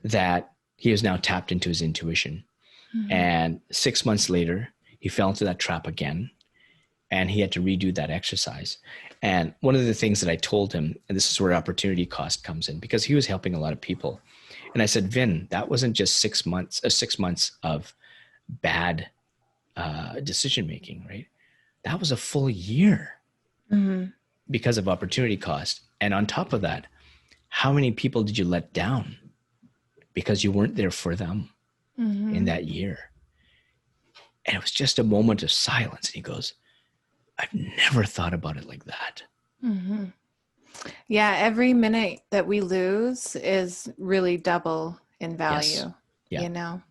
that he was now tapped into his intuition. And 6 months later, he fell into that trap again, and he had to redo that exercise. And one of the things that I told him, and this is where opportunity cost comes in, because he was helping a lot of people. And I said, Vin, that wasn't just 6 months, 6 months of bad decision-making, right? That was a full year because of opportunity cost. And on top of that, how many people did you let down because you weren't there for them in that year? And it was just a moment of silence. And he goes, I've never thought about it like that. Yeah, every minute that we lose is really double in Yes. value, Yeah. you know,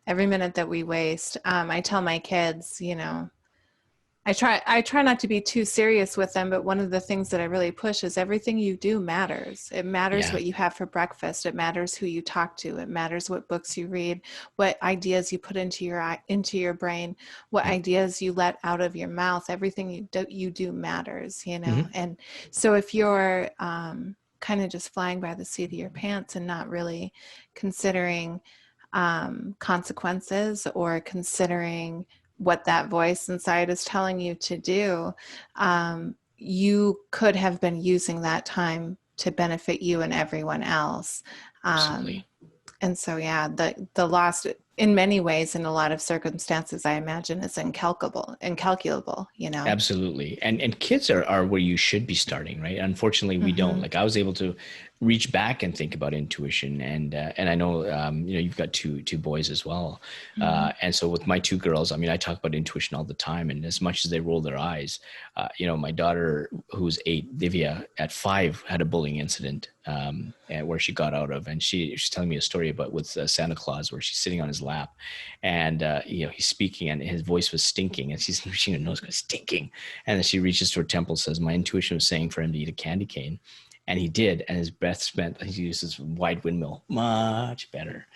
every minute that we waste. I tell my kids, I try not to be too serious with them, but one of the things that I really push is everything you do matters. It matters Yeah. what you have for breakfast. It matters who you talk to. It matters what books you read, what ideas you put into your brain, what Yep. ideas you let out of your mouth. Everything you do matters, Hmm. And so if you're kind of just flying by the seat of your pants and not really considering consequences or considering what that voice inside is telling you to do, you could have been using that time to benefit you and everyone else. Absolutely. And so, yeah, the loss in many ways, in a lot of circumstances, I imagine is incalculable. Absolutely. And kids are where you should be starting, right? Unfortunately, we don't. Mm-hmm. Like I was able to reach back and think about intuition, and I know you've got two boys as well, Mm-hmm. and so with my two girls, I mean, I talk about intuition all the time, and as much as they roll their eyes, my daughter who's 8, Divya, at 5 had a bullying incident where she got out of, and she's telling me a story about with Santa Claus where she's sitting on his lap, and he's speaking and his voice was stinking, and she's reaching her nose, going stinking, and then she reaches to her temple, says, "My intuition was saying for him to eat a candy cane." And he did, and his breath spent. He uses wide windmill, much better.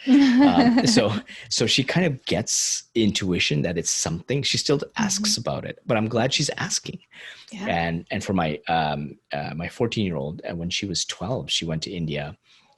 So she kind of gets intuition that it's something. She still asks Mm-hmm. about it, but I'm glad she's asking. Yeah. And for my 14-year-old, and when she was 12, she went to India,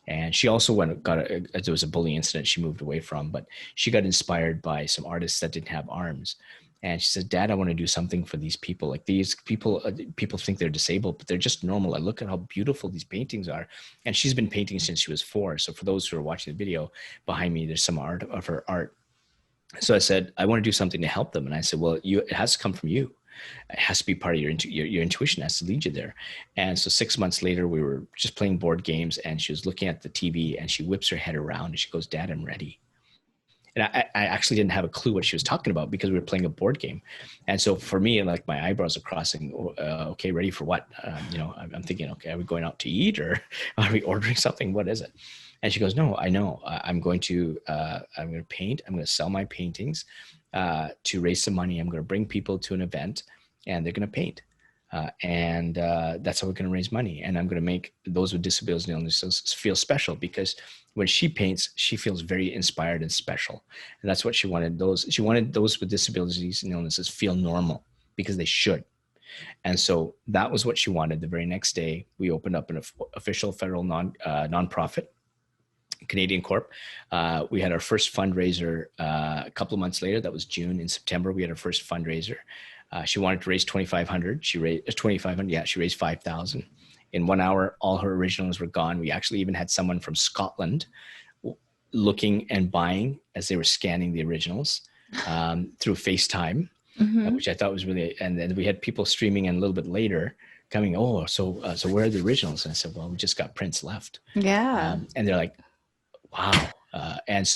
and she also there was a bullying incident she moved away from, but she got inspired by some artists that didn't have arms. And she said, "Dad, I want to do something for these people. Like these people, people think they're disabled, but they're just normal. I look at how beautiful these paintings are." And she's been painting since she was 4. So for those who are watching the video behind me, there's some art of her art. So I said, "I want to do something to help them." And I said, "Well, it has to come from you. It has to be part of your intuition has to lead you there." And so 6 months later, we were just playing board games, and she was looking at the TV, and she whips her head around and she goes, "Dad, I'm ready." And I actually didn't have a clue what she was talking about because we were playing a board game. And so for me, like my eyebrows are crossing. Okay, ready for what? I'm thinking, okay, are we going out to eat or are we ordering something? What is it? And she goes, "No, I know. I'm going to paint. I'm going to sell my paintings to raise some money. I'm going to bring people to an event, and they're going to paint." And that's how we're going to raise money. And I'm going to make those with disabilities and illnesses feel special, because when she paints, she feels very inspired and special. And that's what she wanted. She wanted those with disabilities and illnesses feel normal, because they should. And so that was what she wanted. The very next day, we opened up an official federal nonprofit, Canadian Corp. We had our first fundraiser a couple of months later. That was June. In September, we had our first fundraiser. She wanted to raise 2,500. She raised 2,500. Yeah, she raised 5,000. In 1 hour, all her originals were gone. We actually even had someone from Scotland looking and buying as they were scanning the originals through FaceTime, Mm-hmm. which I thought was really. And then we had people streaming, and a little bit later coming, "Oh, so where are the originals?" And I said, "Well, we just got prints left." Yeah. And they're like, "Wow!" And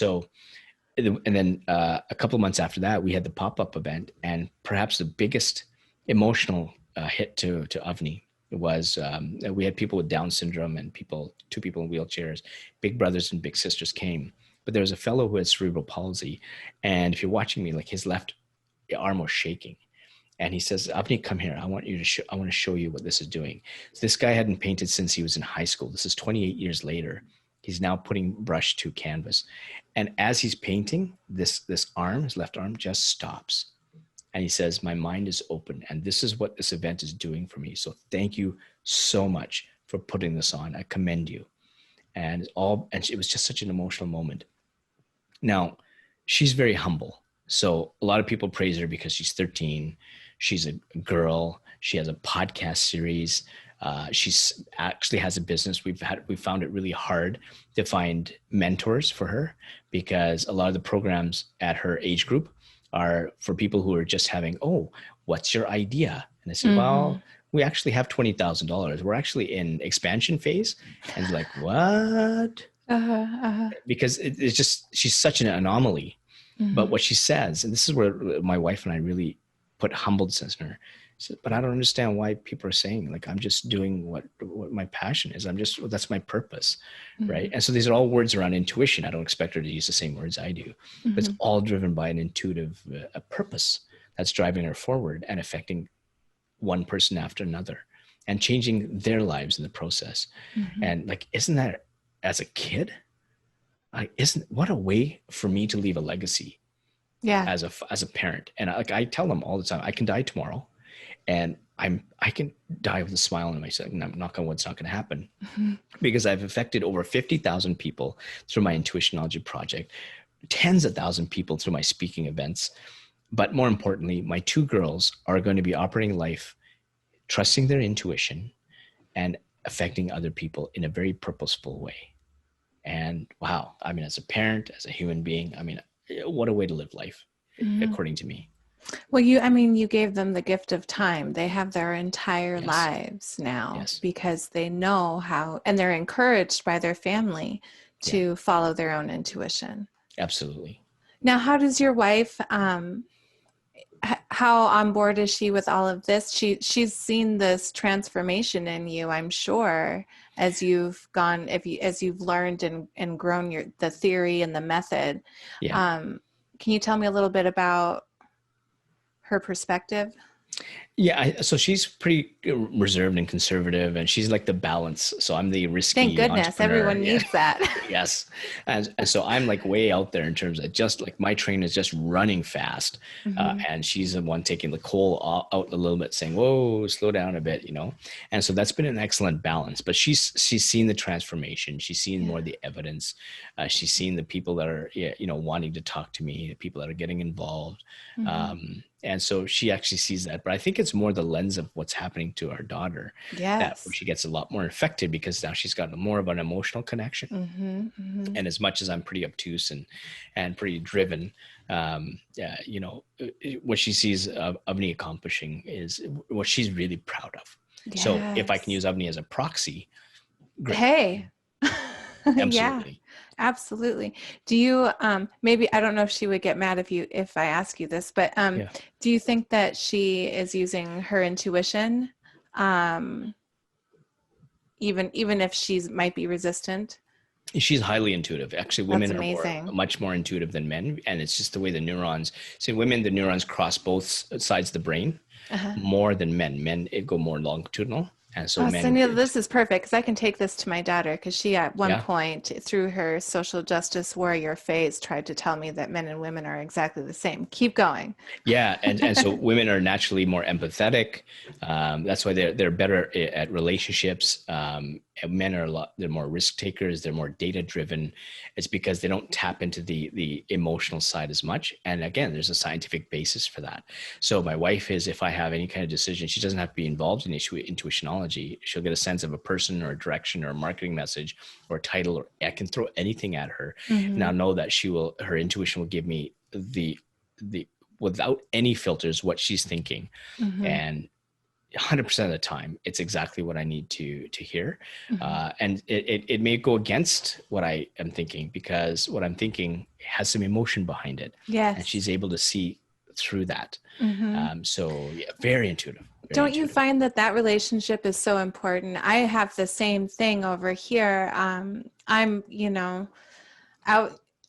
then a couple of months after that, we had the pop-up event, and perhaps the biggest emotional hit to Avni was we had people with Down syndrome and two people in wheelchairs. Big brothers and big sisters came, but there was a fellow who had cerebral palsy, and if you're watching me, like his left arm was shaking. And he says, "Avni, come here. I want to show you what this is doing." So this guy hadn't painted since he was in high school. This is 28 years later. He's now putting brush to canvas. And as he's painting, this arm, his left arm, just stops. And he says, "My mind is open. And this is what this event is doing for me. So thank you so much for putting this on. I commend you." And it was just such an emotional moment. Now, she's very humble. So a lot of people praise her because she's 13. She's a girl. She has a podcast series. She's actually has a business. We found it really hard to find mentors for her, because a lot of the programs at her age group are for people who are just having, "Oh, what's your idea?" And I said, Mm-hmm. "Well, we actually have $20,000. We're actually in expansion phase." And they're like, "What?" Uh-huh. Uh-huh. Because it's just, she's such an anomaly. But Mm-hmm. what she says, and this is where my wife and I really put humbledness in her, But I don't understand why people are saying, like, I'm just doing what my passion is. That's my purpose. Right. And so these are all words around intuition. I don't expect her to use the same words I do, but it's all driven by an intuitive a purpose that's driving her forward and affecting one person after another and changing their lives in the process. And like, isn't that, as a kid, what a way for me to leave a legacy as a parent. And I tell them all the time, I can die tomorrow, and I can die with a smile on my face. And I'm knock on wood, it's not going to happen, because I've affected over 50,000 people through my Intuitionology project, tens of thousands of people through my speaking events. But more importantly, my two girls are going to be operating life, trusting their intuition and affecting other people in a very purposeful way. And wow, I mean, as a parent, as a human being, I mean, what a way to live life, according to me. Well, you gave them the gift of time. They have their entire lives now because they know how, and they're encouraged by their family to follow their own intuition. Absolutely. Now, how does your wife, how on board is she with all of this? She's seen this transformation in you, I'm sure, as you've gone, as you've learned and grown the theory and the method. Yeah. Can you tell me a little bit about her perspective? Yeah, so she's pretty reserved and conservative, and she's like the balance. So I'm the risky. Thank goodness, everyone needs that. Yes, and so I'm like way out there in terms of just like my train is just running fast, and she's the one taking the coal out a little bit, saying, "Whoa, slow down a bit," And so that's been an excellent balance. But she's seen the transformation. She's seen more of the evidence. She's seen the people that are wanting to talk to me, the people that are getting involved. And so she actually sees that, but I think it's more the lens of what's happening to our daughter. That she gets a lot more affected because now she's got more of an emotional connection. And as much as I'm pretty obtuse and pretty driven, what she sees Avni accomplishing is what she's really proud of. Yes. So if I can use Avni as a proxy, great. Hey. Absolutely. Yeah. Absolutely. Do you, maybe, I don't know if she would get mad if I ask you this, but do you think that she is using her intuition, even if she might be resistant? She's highly intuitive. Actually, women are much more intuitive than men. And it's just the way the neurons, women, the neurons cross both sides of the brain more than men. Men, it go more longitudinal. And so Sunil, this is perfect because I can take this to my daughter, because she at one point through her social justice warrior phase tried to tell me that men and women are exactly the same. Keep going. Yeah. And so women are naturally more empathetic. That's why they're better at relationships. Men are they're more risk takers. They're more data driven. It's because they don't tap into the emotional side as much. And again, there's a scientific basis for that. So my wife is, if I have any kind of decision, she doesn't have to be involved in Intuitionology. She'll get a sense of a person or a direction or a marketing message or a title, or I can throw anything at her. And I'll know that her intuition will give me the without any filters, what she's thinking. And 100% of the time, it's exactly what I need to hear. And it may go against what I am thinking, because what I'm thinking has some emotion behind it. Yes. And she's able to see through that. So yeah, very intuitive. Don't you find that relationship is so important? I have the same thing over here. I'm,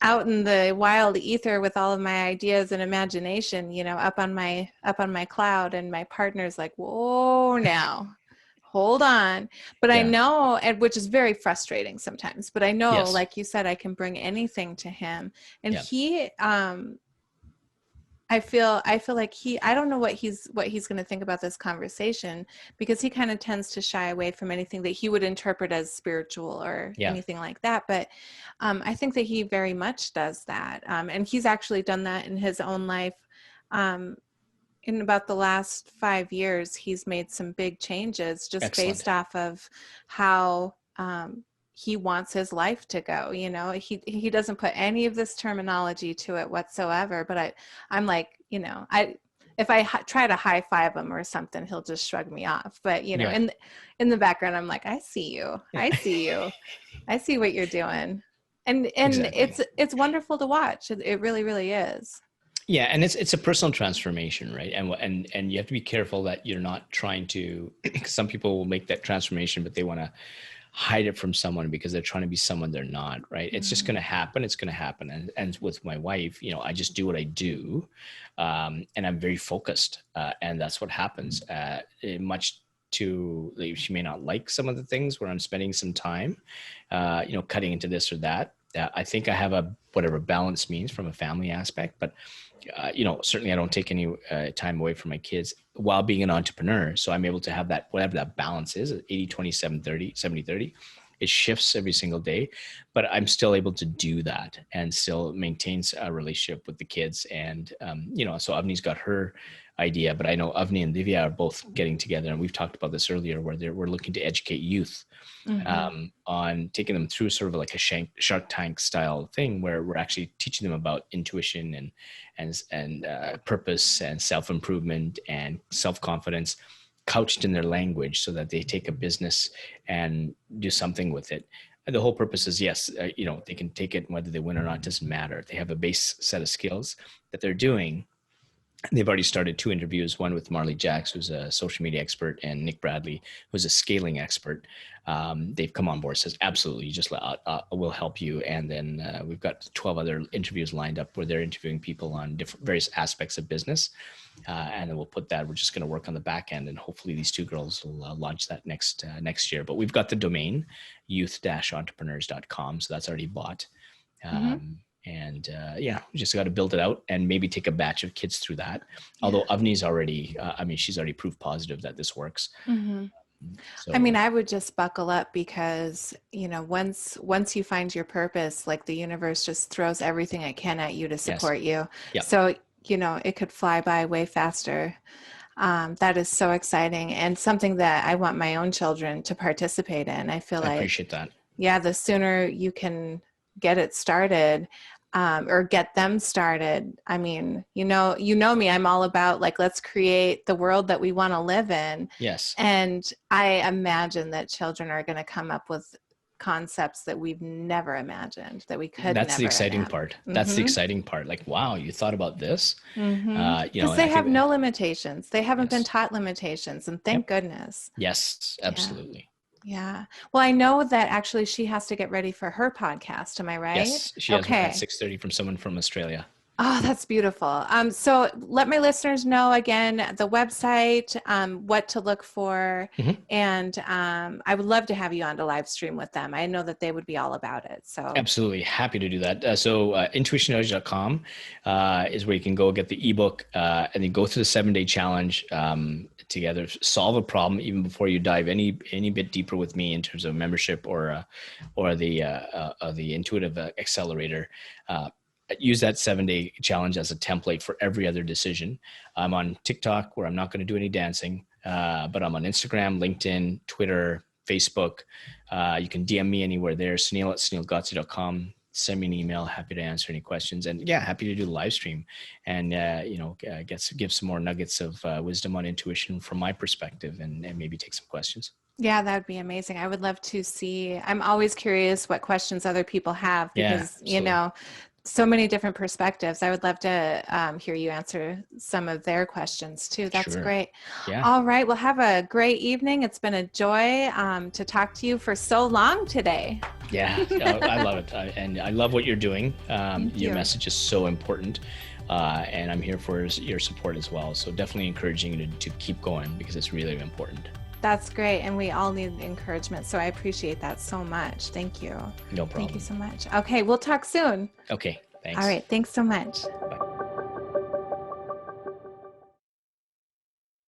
out in the wild ether with all of my ideas and imagination, up on my cloud, and my partner's like, whoa, now hold on. But I know, and which is very frustrating sometimes, but I know, like you said, I can bring anything to him, and he, I feel like I don't know what he's going to think about this conversation, because he kind of tends to shy away from anything that he would interpret as spiritual or anything like that. But I think that he very much does that. And he's actually done that in his own life. In about the last 5 years, he's made some big changes just based off of how he wants his life to go. He doesn't put any of this terminology to it whatsoever, but I'm like, if I try to high five him or something, he'll just shrug me off. But, in the background, I'm like, I see you. I see you. I see what you're doing. And exactly. It's wonderful to watch. It really, really is. Yeah, and it's a personal transformation, right? And you have to be careful that you're not trying to. Because some people will make that transformation, but they want to hide it from someone because they're trying to be someone they're not, right? It's just going to happen. It's going to happen. And with my wife, I just do what I do, and I'm very focused, and that's what happens. Much to she may not like some of the things where I'm spending some time, cutting into this or that. I think I have a whatever balance means from a family aspect, but certainly I don't take any time away from my kids while being an entrepreneur. So I'm able to have that, whatever that balance is, 80, 20, 70, 30. It shifts every single day, but I'm still able to do that and still maintains a relationship with the kids. And, so Avni's got her idea, but I know Avni and Divya are both getting together. And we've talked about this earlier, where we're looking to educate youth on taking them through sort of like a Shark Tank style thing, where we're actually teaching them about intuition and purpose and self-improvement and self-confidence, couched in their language, so that they take a business and do something with it. And the whole purpose is, yes, they can take it, whether they win or not, doesn't matter. They have a base set of skills that they're doing. They've already started 2 interviews, one with Marley Jacks, who's a social media expert, and Nick Bradley, who's a scaling expert. They've come on board, says, absolutely, just we'll help you. And then we've got 12 other interviews lined up where they're interviewing people on various aspects of business. And then we're just going to work on the back end, and hopefully these 2 girls will launch that next year. But we've got the domain, youth-entrepreneurs.com. So that's already bought. And we just got to build it out and maybe take a batch of kids through that. Although Avni's already, she's already proof positive that this works. So, I would just buckle up, because, once you find your purpose, like the universe just throws everything it can at you to support you. Yep. So, it could fly by way faster. That is so exciting, and something that I want my own children to participate in. I appreciate that. Yeah, the sooner you can get it started, or get them started. You know me, I'm all about, like, let's create the world that we want to live in. Yes. And I imagine that children are going to come up with concepts that we've never imagined, that we could. That's the exciting part. That's the exciting part. Like, wow, you thought about this. Because they have no limitations. They haven't been taught limitations, and thank goodness. Yes, absolutely. Yeah. Well, I know that actually she has to get ready for her podcast. Am I right? Yes, she has one at 6:30 from someone from Australia. Oh, that's beautiful. So let my listeners know again, the website, what to look for. And I would love to have you on to live stream with them. I know that they would be all about it. So absolutely happy to do that. So intuitionology.com is where you can go get the ebook and then go through the 7-day challenge together, solve a problem even before you dive any bit deeper with me in terms of membership or the intuitive accelerator. Use that 7-day challenge as a template for every other decision. I'm on TikTok, where I'm not going to do any dancing, but I'm on Instagram, LinkedIn, Twitter, Facebook. You can DM me anywhere there, Sunil@sunilgodse.com. Send me an email. Happy to answer any questions. And happy to do the live stream and, give some more nuggets of wisdom on intuition from my perspective, and maybe take some questions. Yeah, that would be amazing. I would love to see. I'm always curious what questions other people have, because, so many different perspectives. I would love to hear you answer some of their questions too. That's great. Yeah. All right. Well, have a great evening. It's been a joy to talk to you for so long today. Yeah, I love it. And I love what you're doing. Your message is so important. And I'm here for your support as well. So definitely encouraging you to keep going, because it's really important. That's great. And we all need encouragement. So I appreciate that so much. Thank you. No problem. Thank you so much. Okay. We'll talk soon. Okay. Thanks. All right. Thanks so much. Bye.